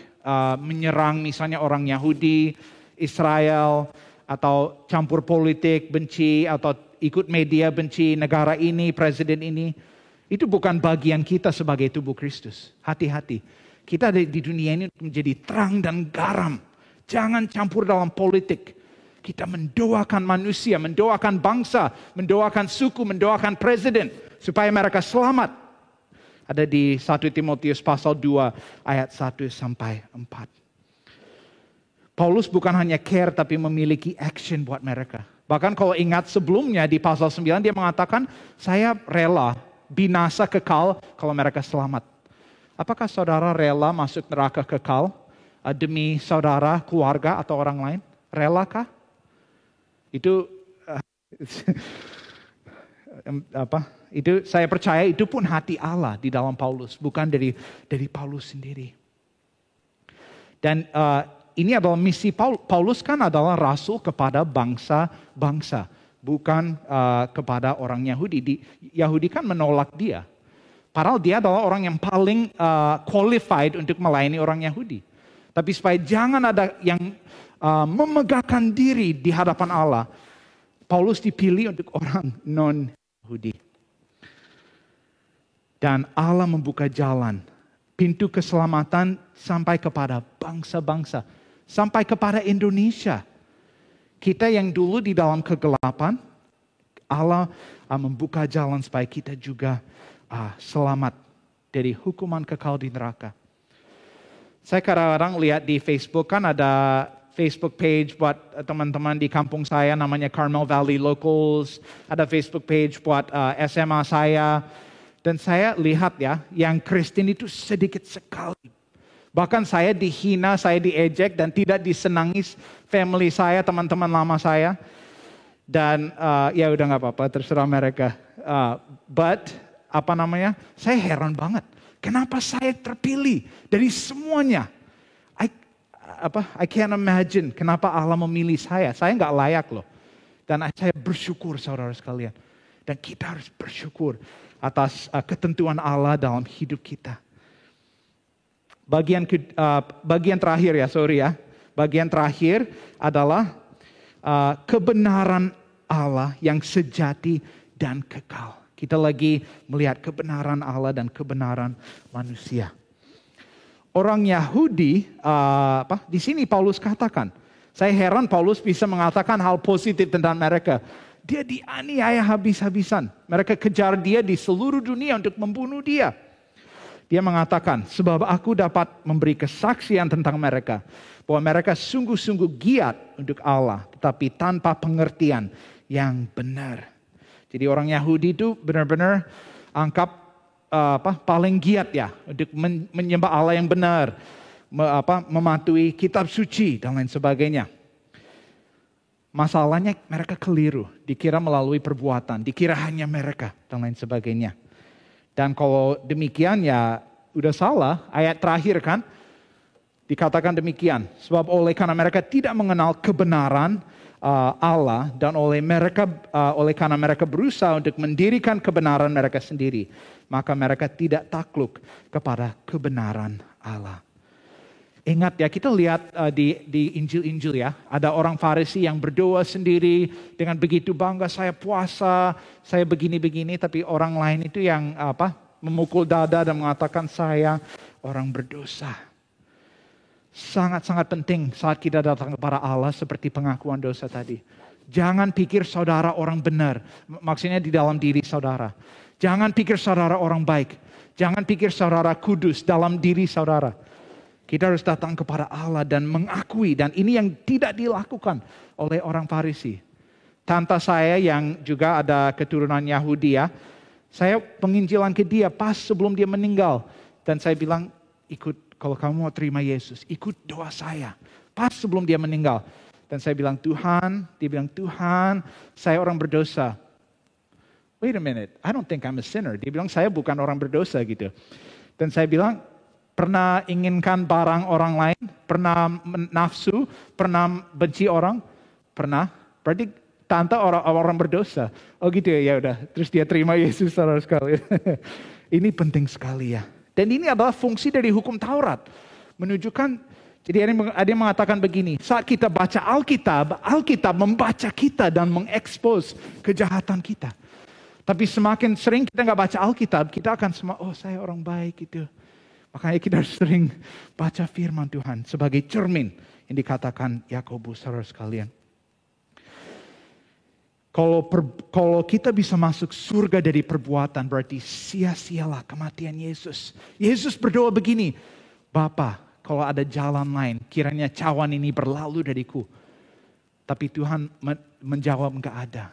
menyerang misalnya orang Yahudi, Israel, atau campur politik, benci, atau ikut media benci negara ini, presiden ini. Itu bukan bagian kita sebagai tubuh Kristus. Hati-hati. Kita di dunia ini menjadi terang dan garam. Jangan campur dalam politik. Kita mendoakan manusia, mendoakan bangsa, mendoakan suku, mendoakan presiden. Supaya mereka selamat. Ada di 1 Timotius pasal 2 ayat 1-4. Paulus bukan hanya care tapi memiliki action buat mereka. Bahkan kalau ingat sebelumnya di pasal 9 dia mengatakan, saya rela binasa kekal kalau mereka selamat. Apakah saudara rela masuk neraka kekal demi saudara, keluarga atau orang lain? Relakah? Itu Itu saya percaya itu pun hati Allah di dalam Paulus, bukan dari Paulus sendiri. Dan ini adalah misi Paulus kan adalah rasul kepada bangsa-bangsa, bukan kepada orang Yahudi. Yahudi kan menolak dia. Padahal dia adalah orang yang paling qualified untuk melayani orang Yahudi. Tapi supaya jangan ada yang memegahkan diri di hadapan Allah, Paulus dipilih untuk orang non-Yahudi. Dan Allah membuka jalan, pintu keselamatan sampai kepada bangsa-bangsa, sampai kepada Indonesia. Kita yang dulu di dalam kegelapan, Allah membuka jalan supaya kita juga selamat dari hukuman kekal di neraka. Saya kadang-kadang lihat di Facebook, kan ada Facebook page buat teman-teman di kampung saya namanya Carmel Valley Locals. Ada Facebook page buat SMA saya. Dan saya lihat ya, yang Kristen itu sedikit sekali. Bahkan saya dihina, saya diejek dan tidak disenangi family saya, teman-teman lama saya. Dan ya udah gak apa-apa, terserah mereka. Saya heran banget. Kenapa saya terpilih dari semuanya? I can't imagine kenapa Allah memilih saya. Saya gak layak loh. Dan saya bersyukur saudara sekalian. Dan kita harus bersyukur atas ketentuan Allah dalam hidup kita. Bagian terakhir ya, Bagian terakhir adalah kebenaran Allah yang sejati dan kekal. Kita lagi melihat kebenaran Allah dan kebenaran manusia. Orang Yahudi, di sini Paulus katakan, saya heran Paulus bisa mengatakan hal positif tentang mereka. Dia dianiaya habis-habisan. Mereka kejar dia di seluruh dunia untuk membunuh dia. Dia mengatakan, sebab aku dapat memberi kesaksian tentang mereka, bahwa mereka sungguh-sungguh giat untuk Allah, tetapi tanpa pengertian yang benar. Jadi orang Yahudi itu benar-benar anggap paling giat ya untuk menyembah Allah yang benar, mematuhi kitab suci dan lain sebagainya. Masalahnya mereka keliru, dikira melalui perbuatan, dikira hanya mereka dan lain sebagainya. Dan kalau demikian ya udah salah, ayat terakhir kan dikatakan demikian. Sebab karena mereka tidak mengenal kebenaran Allah dan oleh karena mereka berusaha untuk mendirikan kebenaran mereka sendiri, maka mereka tidak takluk kepada kebenaran Allah. Ingat ya, kita lihat di Injil-Injil ya, ada orang Farisi yang berdoa sendiri dengan begitu bangga, saya puasa, saya begini-begini, tapi orang lain itu yang memukul dada dan mengatakan saya orang berdosa. Sangat-sangat penting saat kita datang kepada Allah seperti pengakuan dosa tadi. Jangan pikir saudara orang benar, maksudnya di dalam diri saudara. Jangan pikir saudara orang baik, jangan pikir saudara kudus dalam diri saudara. Kita harus datang kepada Allah dan mengakui. Dan ini yang tidak dilakukan oleh orang Farisi. Tante saya yang juga ada keturunan Yahudi ya. Saya penginjilan ke dia pas sebelum dia meninggal. Dan saya bilang, kalau kamu mau terima Yesus, ikut doa saya. Pas sebelum dia meninggal. Dan saya bilang, Tuhan, dia bilang, Tuhan, saya orang berdosa. Wait a minute, I don't think I'm a sinner. Dia bilang, saya bukan orang berdosa gitu. Dan saya bilang, pernah inginkan barang orang lain? Pernah nafsu? Pernah benci orang? Pernah? Berarti tante orang berdosa. Oh gitu ya, ya udah. Terus dia terima Yesus saudara sekalian. Ini penting sekali ya. Dan ini adalah fungsi dari hukum Taurat. Menunjukkan, jadi ada yang mengatakan begini, saat kita baca Alkitab membaca kita dan mengekspos kejahatan kita. Tapi semakin sering kita nggak baca Alkitab, kita akan saya orang baik gitu. Makanya kita harus sering baca firman Tuhan sebagai cermin yang dikatakan Yakobus saudara sekalian. Kalau kita bisa masuk surga dari perbuatan, berarti sia-sialah kematian Yesus. Yesus berdoa begini, Bapa, kalau ada jalan lain, kiranya cawan ini berlalu dariku. Tapi Tuhan menjawab, enggak ada.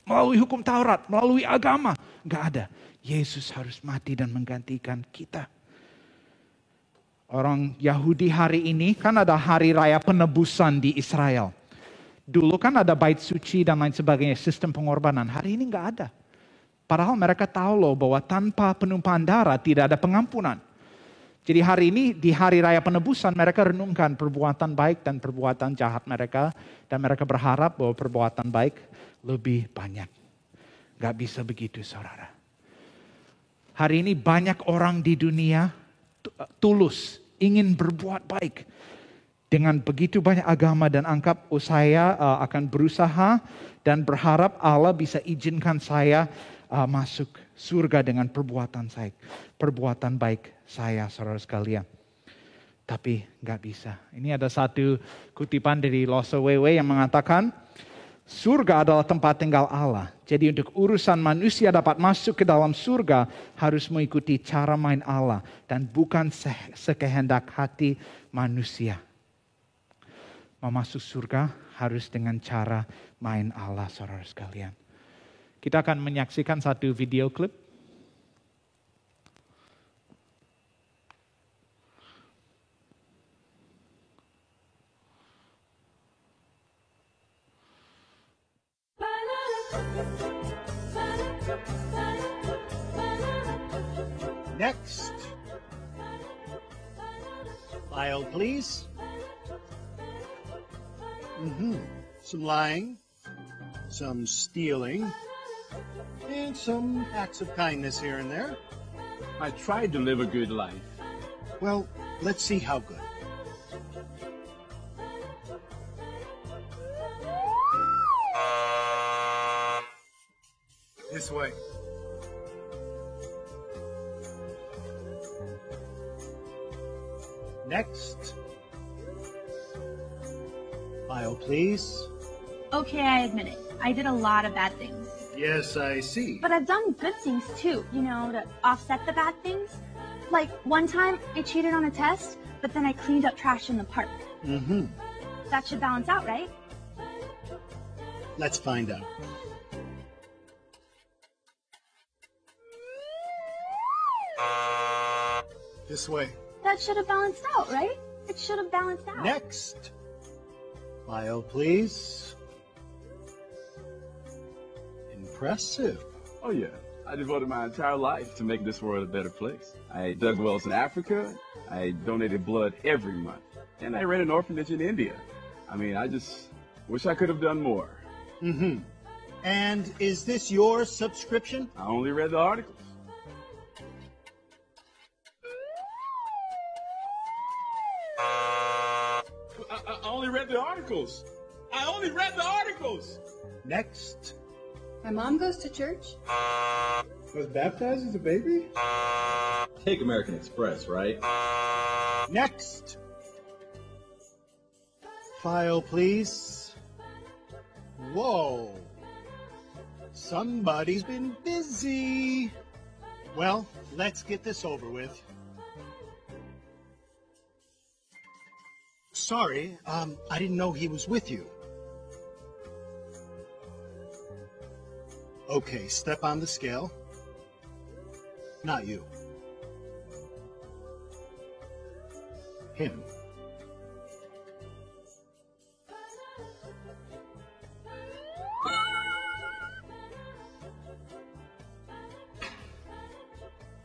Melalui hukum Taurat, melalui agama, enggak ada. Yesus harus mati dan menggantikan kita. Orang Yahudi hari ini kan ada hari raya penebusan di Israel. Dulu kan ada bait suci dan lain sebagainya, sistem pengorbanan. Hari ini nggak ada. Padahal mereka tahu loh bahwa tanpa penumpahan darah tidak ada pengampunan. Jadi hari ini di hari raya penebusan mereka renungkan perbuatan baik dan perbuatan jahat mereka. Dan mereka berharap bahwa perbuatan baik lebih banyak. Nggak bisa begitu saudara. Hari ini banyak orang di dunia tulus, ingin berbuat baik. Dengan begitu banyak agama dan anggap saya akan berusaha dan berharap Allah bisa izinkan saya masuk surga dengan perbuatan baik saya saudara sekalian. Tapi nggak bisa. Ini ada satu kutipan dari Losa Wewe yang mengatakan, surga adalah tempat tinggal Allah. Jadi untuk urusan manusia dapat masuk ke dalam surga harus mengikuti cara main Allah dan bukan sekehendak hati manusia. Mau masuk surga harus dengan cara main Allah saudara sekalian. Kita akan menyaksikan satu video klip. Next. File, please. Some lying, some stealing, and some acts of kindness here and there. I tried to live a good life. Well, let's see how good. This way. Next. File, please. Okay, I admit it. I did a lot of bad things. Yes, I see. But I've done good things too, to offset the bad things. Like one time I cheated on a test, but then I cleaned up trash in the park. Mm-hmm. That should balance out, right? Let's find out. This way. That should have balanced out, right? It should have balanced out. Next. File, please. Impressive. Oh, yeah. I devoted my entire life to make this world a better place. I dug wells in Africa. I donated blood every month. And I ran an orphanage in India. I just wish I could have done more. Mm-hmm. And is this your subscription? I only read the articles. I only read the articles. I only read the articles. Next. My mom goes to church. Was baptized as a baby? Take American Express, right? Next. File, please. Whoa. Somebody's been busy. Well, let's get this over with. Sorry, I didn't know he was with you. Okay, step on the scale. Not you. Him.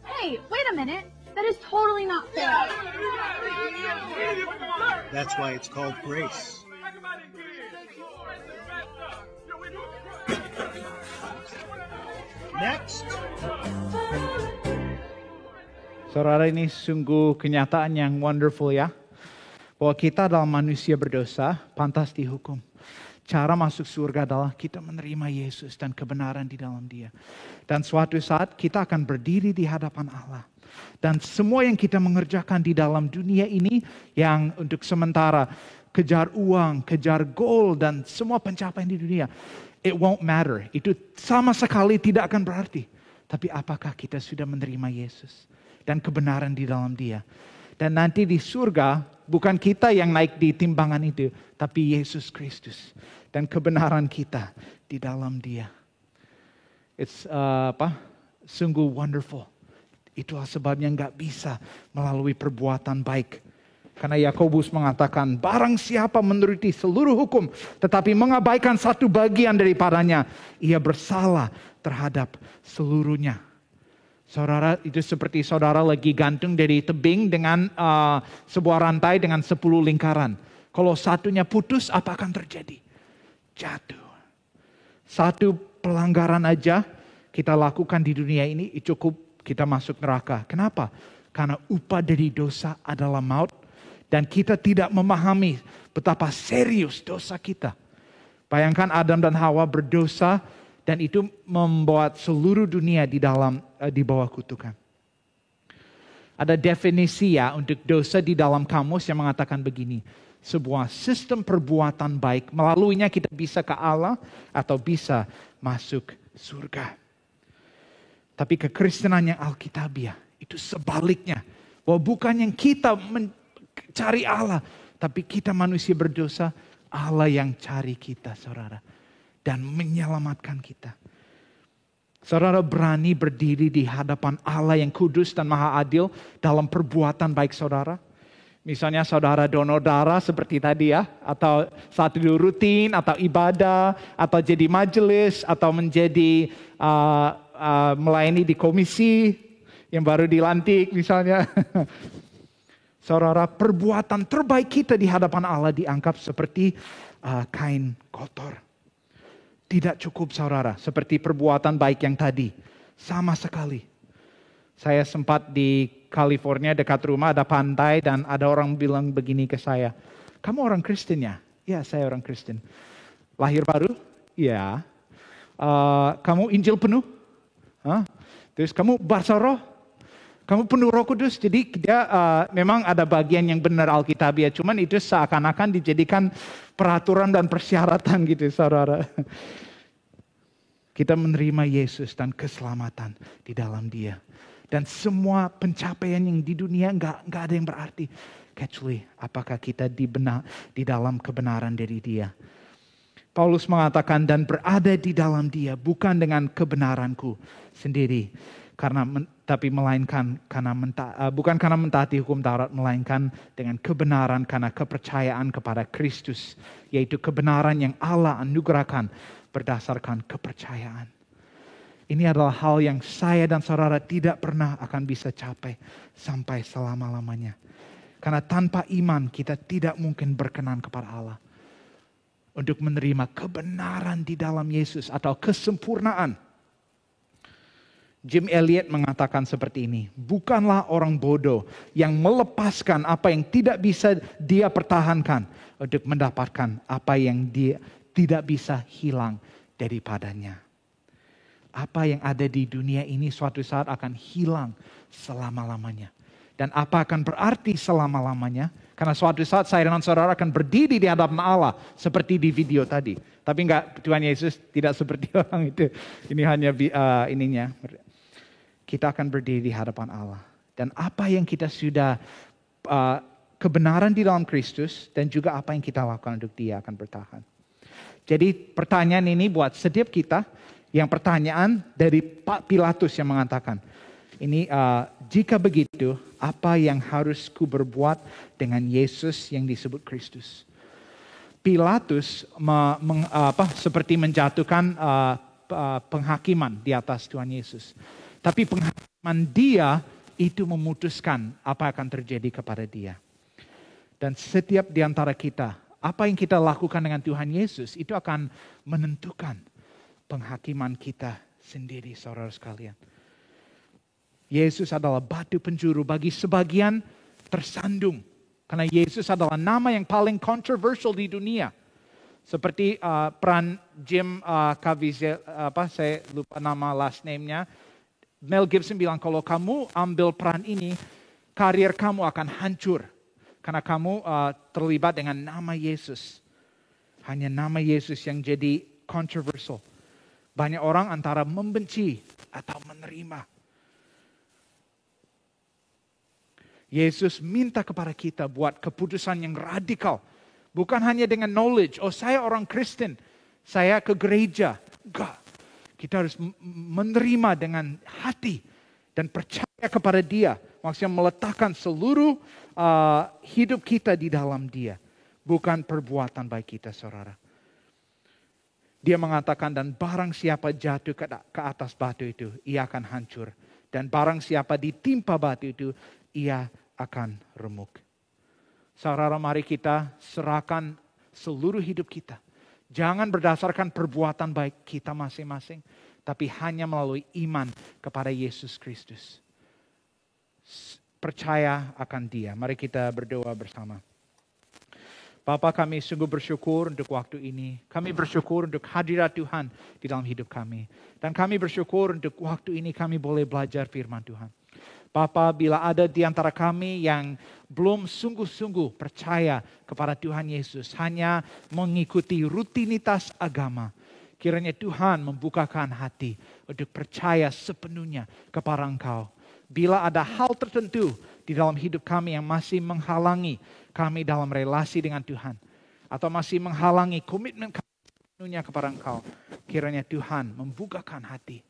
Hey, wait a minute. That is totally not fair. That's why it's called grace. Next. Saudara, ini sungguh kenyataan yang wonderful ya. Bahwa kita adalah manusia berdosa, pantas dihukum. Cara masuk surga adalah kita menerima Yesus dan kebenaran di dalam Dia. Dan suatu saat kita akan berdiri di hadapan Allah. Dan semua yang kita mengerjakan di dalam dunia ini yang untuk sementara kejar uang, kejar goal dan semua pencapaian di dunia. It won't matter. Itu sama sekali tidak akan berarti. Tapi apakah kita sudah menerima Yesus dan kebenaran di dalam Dia? Dan nanti di surga bukan kita yang naik di timbangan itu, tapi Yesus Kristus dan kebenaran kita di dalam Dia. It's sungguh wonderful. Itulah sebabnya nggak bisa melalui perbuatan baik. Karena Yakobus mengatakan, barang siapa menuruti seluruh hukum, tetapi mengabaikan satu bagian daripadanya, ia bersalah terhadap seluruhnya. Saudara, itu seperti saudara lagi gantung dari tebing dengan sebuah rantai dengan 10 lingkaran. Kalau satunya putus, apa akan terjadi? Jatuh. Satu pelanggaran aja kita lakukan di dunia ini, cukup kita masuk neraka. Kenapa? Karena upah dari dosa adalah maut. Dan kita tidak memahami betapa serius dosa kita. Bayangkan Adam dan Hawa berdosa dan itu membuat seluruh dunia di bawah kutukan. Ada definisi ya untuk dosa di dalam kamus yang mengatakan begini. Sebuah sistem perbuatan baik, melaluinya kita bisa ke Allah atau bisa masuk surga. Tapi kekristenan yang Alkitabiah itu sebaliknya. Bahwa bukan yang kita cari Allah, tapi kita manusia berdosa, Allah yang cari kita, saudara, dan menyelamatkan kita. Saudara berani berdiri di hadapan Allah yang kudus dan maha adil dalam perbuatan baik saudara. Misalnya saudara donor darah seperti tadi ya, atau saat itu rutin, atau ibadah, atau jadi majelis, atau menjadi melayani di komisi yang baru dilantik misalnya. Saudara, perbuatan terbaik kita di hadapan Allah dianggap seperti kain kotor. Tidak cukup saudara, seperti perbuatan baik yang tadi. Sama sekali. Saya sempat di California dekat rumah ada pantai dan ada orang bilang begini ke saya. Kamu orang Kristen ya? Ya, saya orang Kristen. Lahir baru? Ya. Kamu Injil penuh? Terus kamu bahasa roh? Kamu penuh Roh Kudus, jadi dia memang ada bagian yang benar Alkitabiah, cuman itu seakan-akan dijadikan peraturan dan persyaratan gitu, saudara. Kita menerima Yesus dan keselamatan di dalam Dia. Dan semua pencapaian yang di dunia nggak ada yang berarti. Kecuali apakah kita di dalam kebenaran dari Dia. Paulus mengatakan, dan berada di dalam Dia bukan dengan kebenaranku sendiri. Bukan karena mentaati hukum Taurat, melainkan dengan kebenaran karena kepercayaan kepada Kristus, yaitu kebenaran yang Allah anugerahkan berdasarkan kepercayaan. Ini adalah hal yang saya dan saudara tidak pernah akan bisa capai sampai selama-lamanya. Karena tanpa iman kita tidak mungkin berkenan kepada Allah untuk menerima kebenaran di dalam Yesus atau kesempurnaan. Jim Elliot mengatakan seperti ini, bukanlah orang bodoh yang melepaskan apa yang tidak bisa dia pertahankan untuk mendapatkan apa yang dia tidak bisa hilang daripadanya. Apa yang ada di dunia ini suatu saat akan hilang selama-lamanya. Dan apa akan berarti selama-lamanya? Karena suatu saat saya dan saudara akan berdiri di hadapan Allah seperti di video tadi. Tapi enggak, Tuhan Yesus tidak seperti orang itu. Ini hanya ininya. Kita akan berdiri di hadapan Allah. Dan apa yang kita sudah kebenaran di dalam Kristus dan juga apa yang kita lakukan untuk Dia akan bertahan. Jadi pertanyaan ini buat setiap kita, yang pertanyaan dari Pak Pilatus yang mengatakan, ini jika begitu, apa yang harus ku berbuat dengan Yesus yang disebut Kristus? Pilatus seperti menjatuhkan penghakiman di atas Tuhan Yesus. Tapi penghakiman dia itu memutuskan apa akan terjadi kepada dia. Dan setiap di antara kita, apa yang kita lakukan dengan Tuhan Yesus itu akan menentukan penghakiman kita sendiri, saudara sekalian. Yesus adalah batu penjuru bagi sebagian tersandung. Karena Yesus adalah nama yang paling kontroversial di dunia. Seperti peran Jim Caviezel, saya lupa nama last name-nya. Mel Gibson bilang, kalau kamu ambil peran ini, karir kamu akan hancur. Karena kamu terlibat dengan nama Yesus. Hanya nama Yesus yang jadi kontroversial. Banyak orang antara membenci atau menerima. Yesus minta kepada kita buat keputusan yang radikal. Bukan hanya dengan knowledge, oh saya orang Kristen, saya ke gereja. Enggak. Kita harus menerima dengan hati dan percaya kepada Dia. Maksudnya meletakkan seluruh hidup kita di dalam Dia. Bukan perbuatan baik kita, saudara. Dia mengatakan, dan barang siapa jatuh ke atas batu itu, ia akan hancur. Dan barang siapa ditimpa batu itu, ia akan remuk. Saudara, mari kita serahkan seluruh hidup kita. Jangan berdasarkan perbuatan baik kita masing-masing, tapi hanya melalui iman kepada Yesus Kristus. Percaya akan Dia. Mari kita berdoa bersama. Bapa, kami sungguh bersyukur untuk waktu ini. Kami bersyukur untuk hadirat Tuhan di dalam hidup kami. Dan kami bersyukur untuk waktu ini kami boleh belajar firman Tuhan. Bapa, bila ada di antara kami yang belum sungguh-sungguh percaya kepada Tuhan Yesus, hanya mengikuti rutinitas agama, kiranya Tuhan membukakan hati untuk percaya sepenuhnya kepada Engkau. Bila ada hal tertentu di dalam hidup kami yang masih menghalangi kami dalam relasi dengan Tuhan, atau masih menghalangi komitmen kami sepenuhnya kepada Engkau, kiranya Tuhan membukakan hati.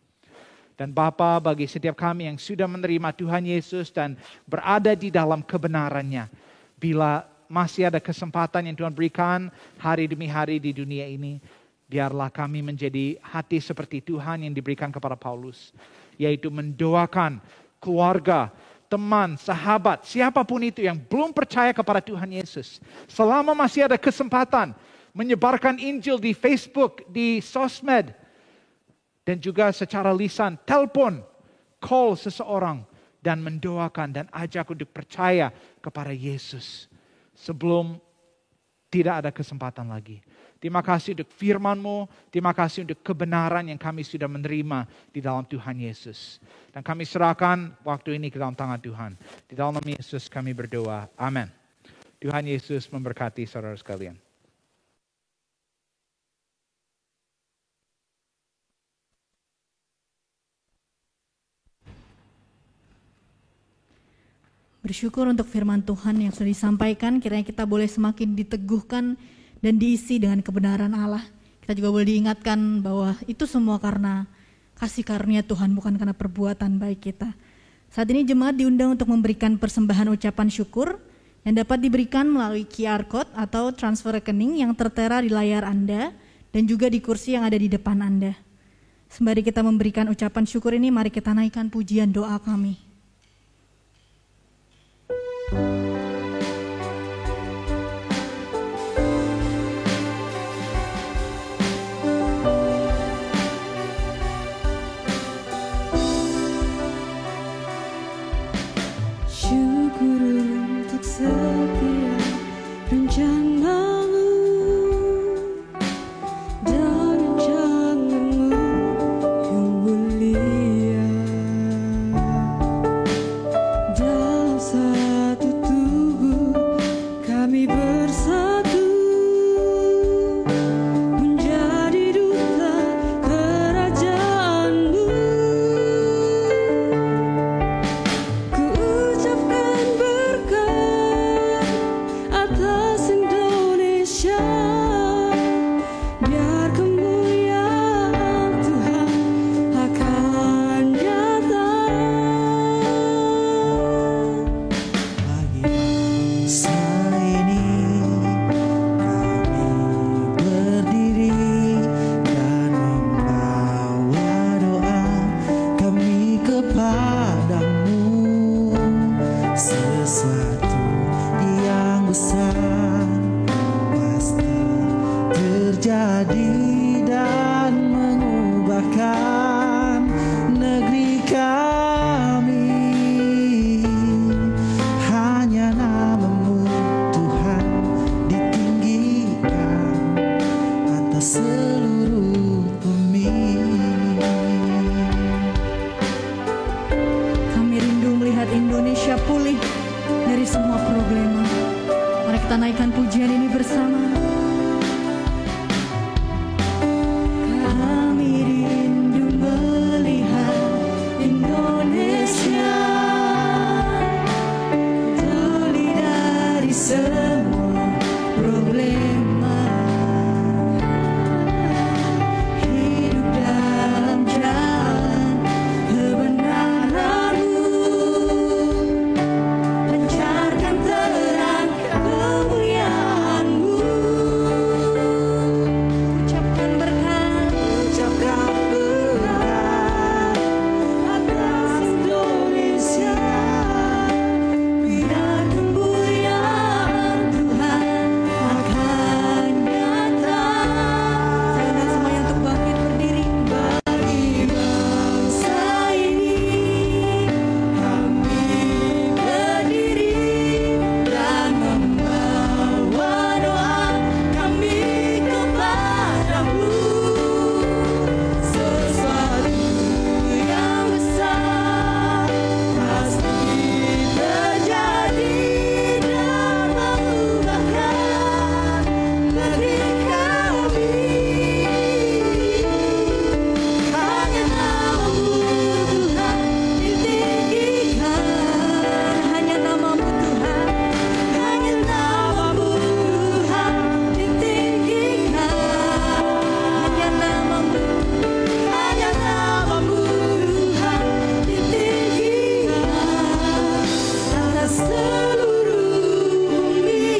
Dan Bapa, bagi setiap kami yang sudah menerima Tuhan Yesus dan berada di dalam kebenarannya, bila masih ada kesempatan yang Tuhan berikan hari demi hari di dunia ini, biarlah kami menjadi hati seperti Tuhan yang diberikan kepada Paulus, yaitu mendoakan keluarga, teman, sahabat, siapapun itu yang belum percaya kepada Tuhan Yesus. Selama masih ada kesempatan menyebarkan Injil di Facebook, di sosmed, dan juga secara lisan, telepon, call seseorang, dan mendoakan dan ajak untuk percaya kepada Yesus. Sebelum tidak ada kesempatan lagi. Terima kasih untuk firman-Mu. Terima kasih untuk kebenaran yang kami sudah menerima di dalam Tuhan Yesus. Dan kami serahkan waktu ini ke dalam tangan Tuhan. Di dalam nama Yesus kami berdoa. Amin. Tuhan Yesus memberkati saudara sekalian. Bersyukur untuk firman Tuhan yang sudah disampaikan, kiranya kita boleh semakin diteguhkan dan diisi dengan kebenaran Allah. Kita juga boleh diingatkan bahwa itu semua karena kasih karunia Tuhan, bukan karena perbuatan baik kita. Saat ini jemaat diundang untuk memberikan persembahan ucapan syukur yang dapat diberikan melalui QR Code atau transfer rekening yang tertera di layar Anda dan juga di kursi yang ada di depan Anda. Sembari kita memberikan ucapan syukur ini, mari kita naikkan pujian doa kami. Syukur untuk setiap rencanamu dan rancanganmu yang mulia. Dalam satu tubuh kami bersatu menjadi duta kerajaan-Mu. Ku ucapkan berkat atas Indonesia, biar kemuliaan Tuhan akan nyata. Bagi bangsa ini kami berdiri dan membawa doa kami kepadamu. Sesuatu yang besar pasti terjadi dan mengubahkan negeri kami. Hanya nama-Mu Tuhan ditinggikan atas seluruh bumi. Kami rindu melihat Indonesia pulih dari semua problema. Mari kita naikkan pujian ini bersama. Kami rindu melihat Indonesia pulih dari semua problema. Hidup dalam jalan kebenaran-Mu, pancarkan terang kemuliaan-Mu. Ucapkan berkat, ucapkan berkat atas Indonesia, biar kemuliaan Tuhan akan nyata. Saya undang semuanya untuk bangkit berdiri. Bagi bangsa ini kami berdiri dan membawa doa kami kepadamu. Sesuatu yang besar pasti terjadi dan mengubahkan negeri kami. Hanya nama-Mu Tuhan ditinggikan, hanya nama-Mu Tuhan, hanya nama-Mu Tuhan ditinggikan, hanya nama-Mu, hanya nama-Mu Tuhan ditinggikan atas seluruh bumi.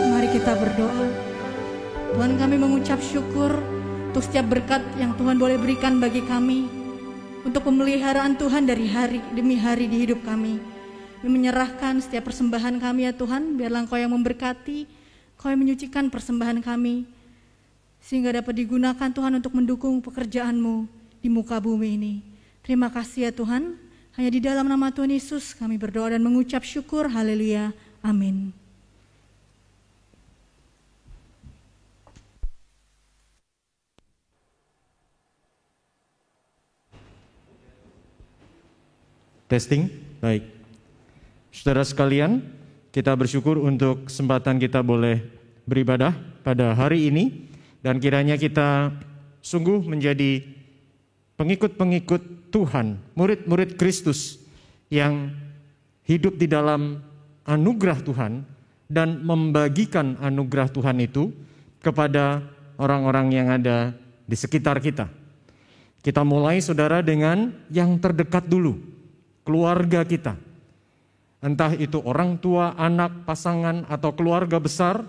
Mari kita berdoa. Tuhan, kami mengucap syukur untuk setiap berkat yang Tuhan boleh berikan bagi kami, untuk pemeliharaan Tuhan dari hari demi hari di hidup kami. Kami menyerahkan setiap persembahan kami ya Tuhan, biarlah Engkau yang memberkati, Engkau yang menyucikan persembahan kami, sehingga dapat digunakan Tuhan untuk mendukung pekerjaan-Mu di muka bumi ini. Terima kasih ya Tuhan, hanya di dalam nama Tuhan Yesus kami berdoa dan mengucap syukur, haleluya, amin. Testing, baik. Saudara sekalian, kita bersyukur untuk kesempatan kita boleh beribadah pada hari ini. Dan kiranya kita sungguh menjadi pengikut-pengikut Tuhan, murid-murid Kristus yang hidup di dalam anugerah Tuhan dan membagikan anugerah Tuhan itu kepada orang-orang yang ada di sekitar kita. Kita mulai saudara dengan yang terdekat dulu, keluarga kita. Entah itu orang tua, anak, pasangan, atau keluarga besar.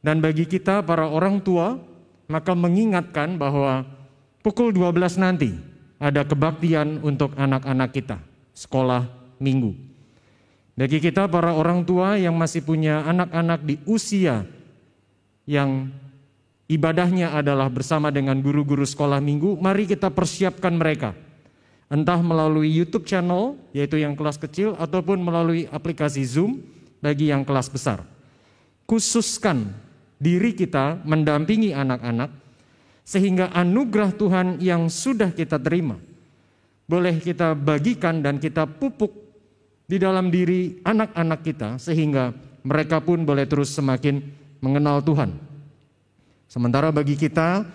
Dan bagi kita para orang tua, maka mengingatkan bahwa pukul 12 nanti ada kebaktian untuk anak-anak kita, sekolah minggu. Bagi kita para orang tua yang masih punya anak-anak di usia yang ibadahnya adalah bersama dengan guru-guru sekolah minggu, mari kita persiapkan mereka. Entah melalui YouTube channel, yaitu yang kelas kecil, ataupun melalui aplikasi Zoom bagi yang kelas besar. Khususkan diri kita mendampingi anak-anak, sehingga anugerah Tuhan yang sudah kita terima, boleh kita bagikan dan kita pupuk di dalam diri anak-anak kita, sehingga mereka pun boleh terus semakin mengenal Tuhan. Sementara bagi kita,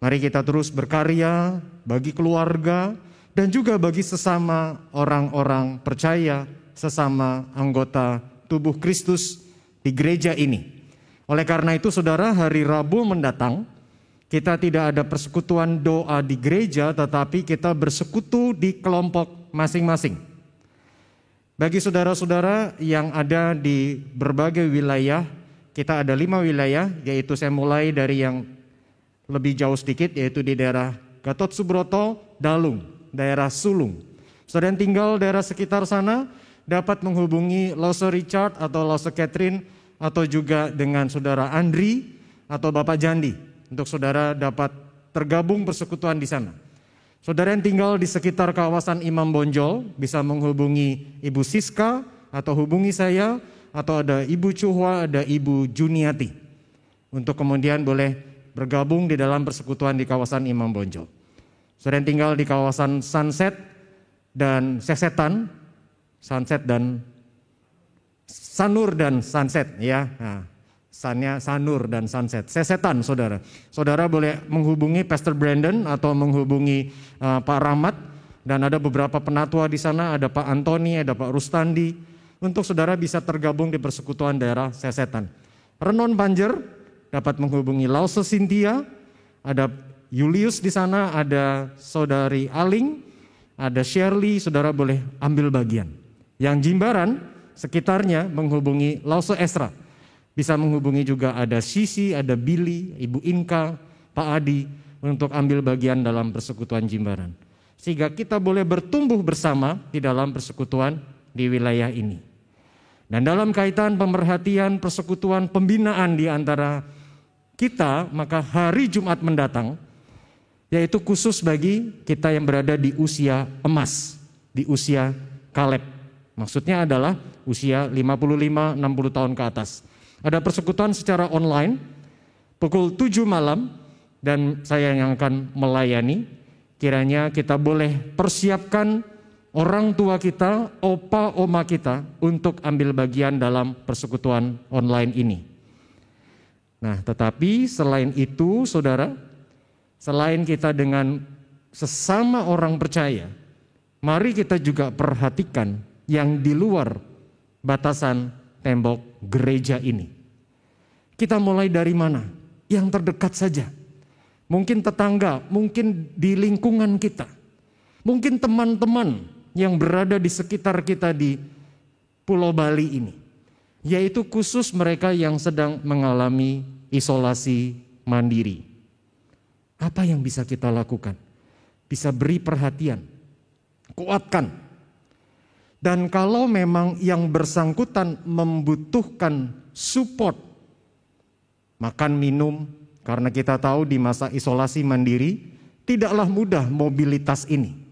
mari kita terus berkarya bagi keluarga, dan juga bagi sesama orang-orang percaya, sesama anggota tubuh Kristus di gereja ini. Oleh karena itu saudara, hari Rabu mendatang, kita tidak ada persekutuan doa di gereja, tetapi kita bersekutu di kelompok masing-masing. Bagi saudara-saudara yang ada di berbagai wilayah, kita ada 5 wilayah, yaitu saya mulai dari yang lebih jauh sedikit, yaitu di daerah Gatot Subroto, Dalung, daerah Sulung. Saudara yang tinggal daerah sekitar sana dapat menghubungi Lause Richard atau Lause Catherine, atau juga dengan saudara Andri atau Bapak Jandi, untuk saudara dapat tergabung persekutuan di sana. Saudara yang tinggal di sekitar kawasan Imam Bonjol bisa menghubungi Ibu Siska atau hubungi saya, atau ada Ibu Cuhwa, ada Ibu Juniati, untuk kemudian boleh bergabung di dalam persekutuan di kawasan Imam Bonjol. Saudara yang tinggal di kawasan Sunset dan Sesetan, Sunset dan Sanur dan Sunset, ya. Nah, Sannya Sanur dan Sunset. Sesetan, saudara. Saudara boleh menghubungi Pastor Brandon atau menghubungi Pak Rahmat, dan ada beberapa penatua di sana, ada Pak Antoni, ada Pak Rustandi, untuk saudara bisa tergabung di persekutuan daerah Sesetan. Renon Banjer dapat menghubungi Lause Cynthia, ada Julius di sana, ada saudari Aling, ada Shirley, saudara boleh ambil bagian. Yang Jimbaran sekitarnya menghubungi Lause Esra. Bisa menghubungi juga ada Sisi, ada Billy, Ibu Inka, Pak Adi, untuk ambil bagian dalam persekutuan Jimbaran. Sehingga kita boleh bertumbuh bersama di dalam persekutuan di wilayah ini. Dan dalam kaitan pemerhatian persekutuan pembinaan di antara kita, maka hari Jumat mendatang, yaitu khusus bagi kita yang berada di usia emas, di usia Kaleb. Maksudnya adalah usia 55-60 tahun ke atas. Ada persekutuan secara online pukul 7 malam dan saya yang akan melayani. Kiranya kita boleh persiapkan orang tua kita, opa, oma kita untuk ambil bagian dalam persekutuan online ini. Nah, tetapi selain itu, saudara, selain kita dengan sesama orang percaya, mari kita juga perhatikan yang di luar batasan tembok gereja ini. Kita mulai dari mana? Yang terdekat saja. Mungkin tetangga, mungkin di lingkungan kita. Mungkin teman-teman yang berada di sekitar kita di Pulau Bali ini. Yaitu khusus mereka yang sedang mengalami isolasi mandiri. Apa yang bisa kita lakukan? Bisa beri perhatian, kuatkan. Dan kalau memang yang bersangkutan membutuhkan support, makan minum, karena kita tahu di masa isolasi mandiri tidaklah mudah mobilitas ini.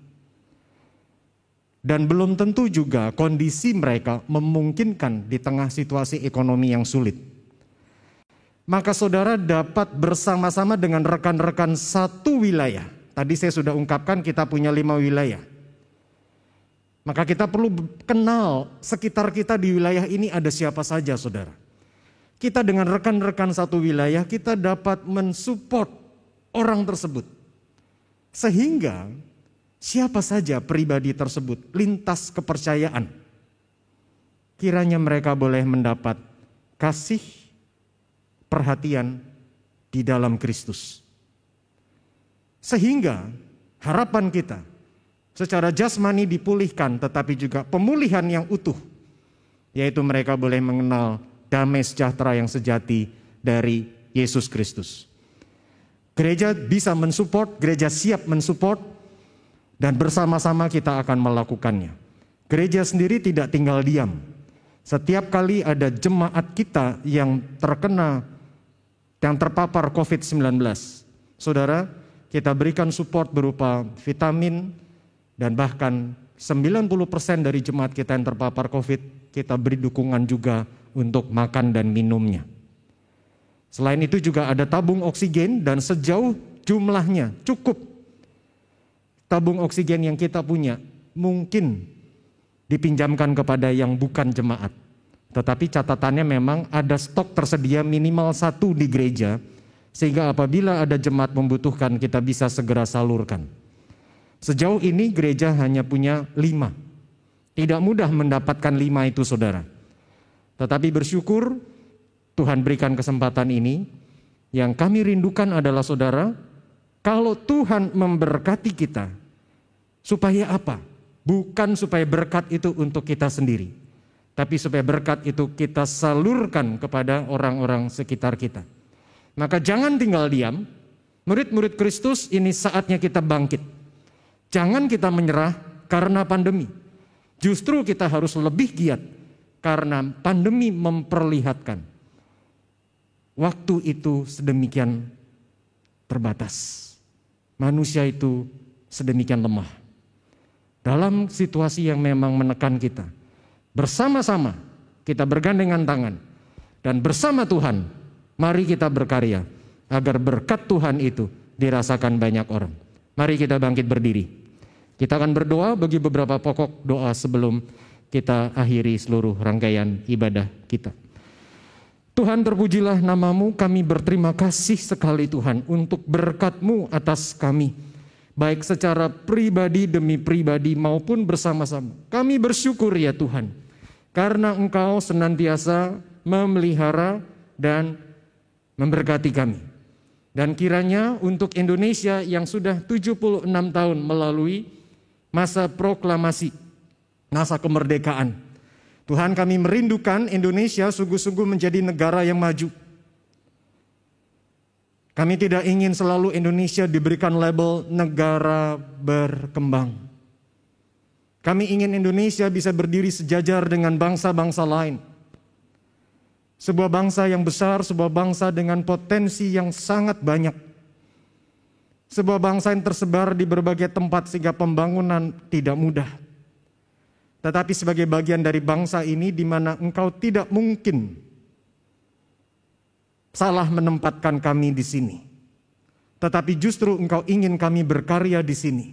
Dan belum tentu juga kondisi mereka memungkinkan di tengah situasi ekonomi yang sulit. Maka saudara dapat bersama-sama dengan rekan-rekan satu wilayah. Tadi saya sudah ungkapkan kita punya 5 wilayah. Maka kita perlu kenal sekitar kita di wilayah ini ada siapa saja, saudara. Kita dengan rekan-rekan satu wilayah, kita dapat mensupport orang tersebut. Sehingga siapa saja pribadi tersebut lintas kepercayaan, kiranya mereka boleh mendapat kasih, perhatian di dalam Kristus. Sehingga harapan kita secara jasmani dipulihkan, tetapi juga pemulihan yang utuh, yaitu mereka boleh mengenal damai sejahtera yang sejati dari Yesus Kristus. Gereja bisa mensupport, gereja siap mensupport, dan bersama-sama kita akan melakukannya. Gereja sendiri tidak tinggal diam. Setiap kali ada jemaat kita yang terpapar COVID-19, saudara, kita berikan support berupa vitamin, dan bahkan 90% dari jemaat kita yang terpapar COVID, kita beri dukungan juga untuk makan dan minumnya. Selain itu juga ada tabung oksigen, dan sejauh jumlahnya cukup, tabung oksigen yang kita punya mungkin dipinjamkan kepada yang bukan jemaat. Tetapi catatannya memang ada stok tersedia minimal 1 di gereja, sehingga apabila ada jemaat membutuhkan kita bisa segera salurkan. Sejauh ini gereja hanya punya 5. Tidak mudah mendapatkan 5 itu, saudara. Tetapi bersyukur Tuhan berikan kesempatan ini. Yang kami rindukan adalah, saudara, kalau Tuhan memberkati kita, supaya apa? Bukan supaya berkat itu untuk kita sendiri, tapi supaya berkat itu kita salurkan kepada orang-orang sekitar kita. Maka jangan tinggal diam. Murid-murid Kristus, ini saatnya kita bangkit. Jangan kita menyerah karena pandemi. Justru kita harus lebih giat karena pandemi memperlihatkan waktu itu sedemikian terbatas. Manusia itu sedemikian lemah. Dalam situasi yang memang menekan kita, bersama-sama kita bergandengan tangan, dan bersama Tuhan, mari kita berkarya agar berkat Tuhan itu dirasakan banyak orang. Mari kita bangkit berdiri. Kita akan berdoa bagi beberapa pokok doa sebelum kita akhiri seluruh rangkaian ibadah kita. Tuhan, terpujilah nama-Mu, kami berterima kasih sekali Tuhan untuk berkat-Mu atas kami. Baik secara pribadi demi pribadi maupun bersama-sama. Kami bersyukur ya Tuhan, karena Engkau senantiasa memelihara dan memberkati kami. Dan kiranya untuk Indonesia yang sudah 76 tahun melalui masa proklamasi, masa kemerdekaan, Tuhan, kami merindukan Indonesia sungguh-sungguh menjadi negara yang maju. Kami tidak ingin selalu Indonesia diberikan label negara berkembang. Kami ingin Indonesia bisa berdiri sejajar dengan bangsa-bangsa lain. Sebuah bangsa yang besar, sebuah bangsa dengan potensi yang sangat banyak. Sebuah bangsa yang tersebar di berbagai tempat sehingga pembangunan tidak mudah. Tetapi sebagai bagian dari bangsa ini di mana Engkau tidak mungkin salah menempatkan kami di sini. Tetapi justru Engkau ingin kami berkarya di sini.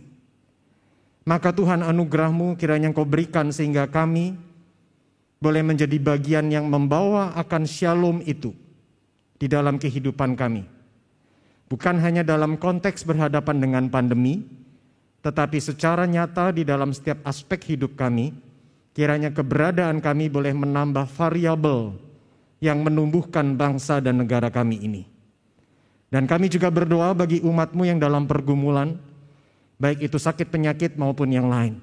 Maka Tuhan, anugerah-Mu kiranya Engkau berikan sehingga kami boleh menjadi bagian yang membawa akan shalom itu di dalam kehidupan kami. Bukan hanya dalam konteks berhadapan dengan pandemi, tetapi secara nyata di dalam setiap aspek hidup kami, kiranya keberadaan kami boleh menambah variabel yang menumbuhkan bangsa dan negara kami ini. Dan kami juga berdoa bagi umat-Mu yang dalam pergumulan, baik itu sakit penyakit maupun yang lain.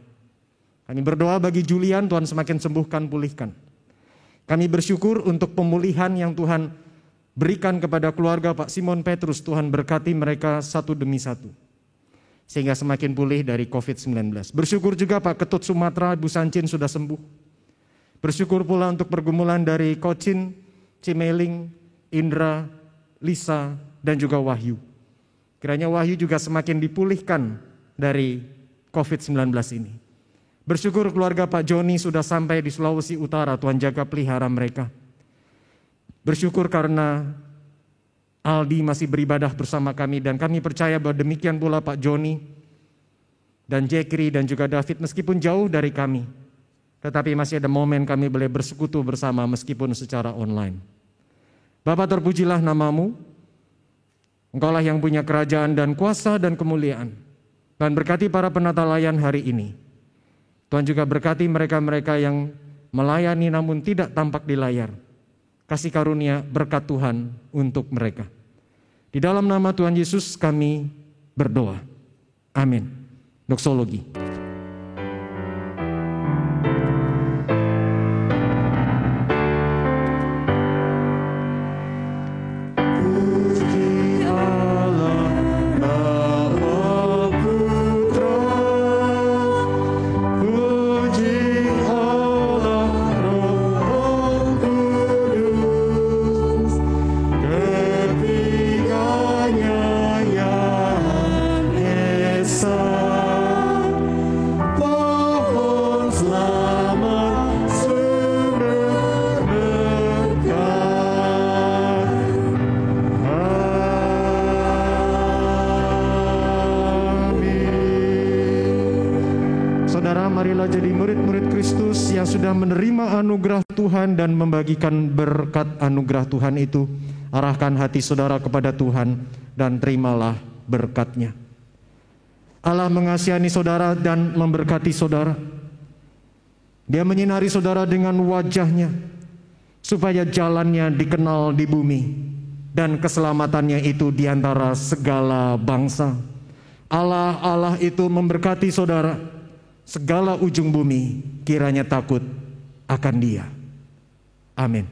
Kami berdoa bagi Julian, Tuhan semakin sembuhkan, pulihkan. Kami bersyukur untuk pemulihan yang Tuhan berikan kepada keluarga Pak Simon Petrus. Tuhan berkati mereka satu demi satu, sehingga semakin pulih dari COVID-19. Bersyukur juga Pak Ketut Sumatera, Ibu Sancin sudah sembuh. Bersyukur pula untuk pergumulan dari Kocin, Cimeling, Indra, Lisa, dan juga Wahyu. Kiranya Wahyu juga semakin dipulihkan dari COVID-19 ini. Bersyukur keluarga Pak Joni sudah sampai di Sulawesi Utara, Tuhan jaga pelihara mereka. Bersyukur karena Aldi masih beribadah bersama kami, dan kami percaya bahwa demikian pula Pak Joni dan Jekri dan juga David meskipun jauh dari kami. Tetapi masih ada momen kami boleh bersekutu bersama meskipun secara online. Bapa, terpujilah namamu. Engkaulah yang punya kerajaan dan kuasa dan kemuliaan. Dan berkati para penata layan hari ini. Tuhan juga berkati mereka-mereka yang melayani namun tidak tampak di layar. Kasih karunia berkat Tuhan untuk mereka. Di dalam nama Tuhan Yesus kami berdoa. Amin. Doksologi. Marilah jadi murid-murid Kristus yang sudah menerima anugerah Tuhan dan membagikan berkat anugerah Tuhan itu. Arahkan hati saudara kepada Tuhan dan terimalah berkat-Nya. Allah mengasihani saudara dan memberkati saudara. Dia menyinari saudara dengan wajah-Nya supaya jalan-Nya dikenal di bumi dan keselamatannya itu di antara segala bangsa. Allah itu memberkati saudara. Segala ujung bumi kiranya takut akan Dia. Amin.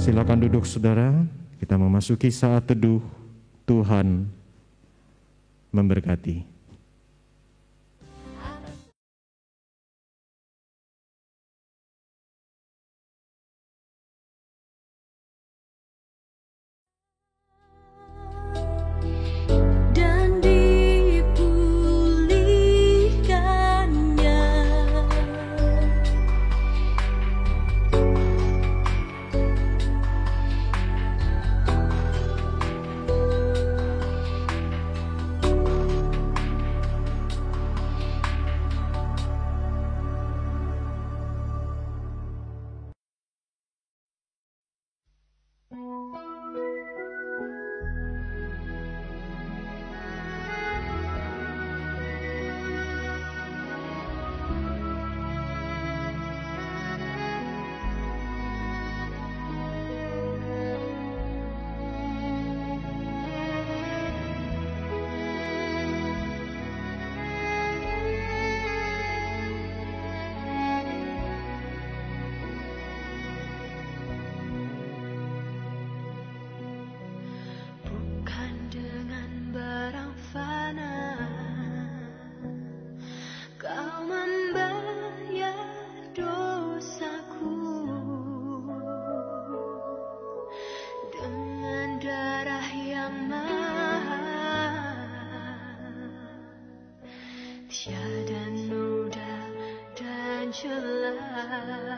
Silakan duduk saudara, kita memasuki saat teduh. Tuhan memberkati. Tiada noda dan celah.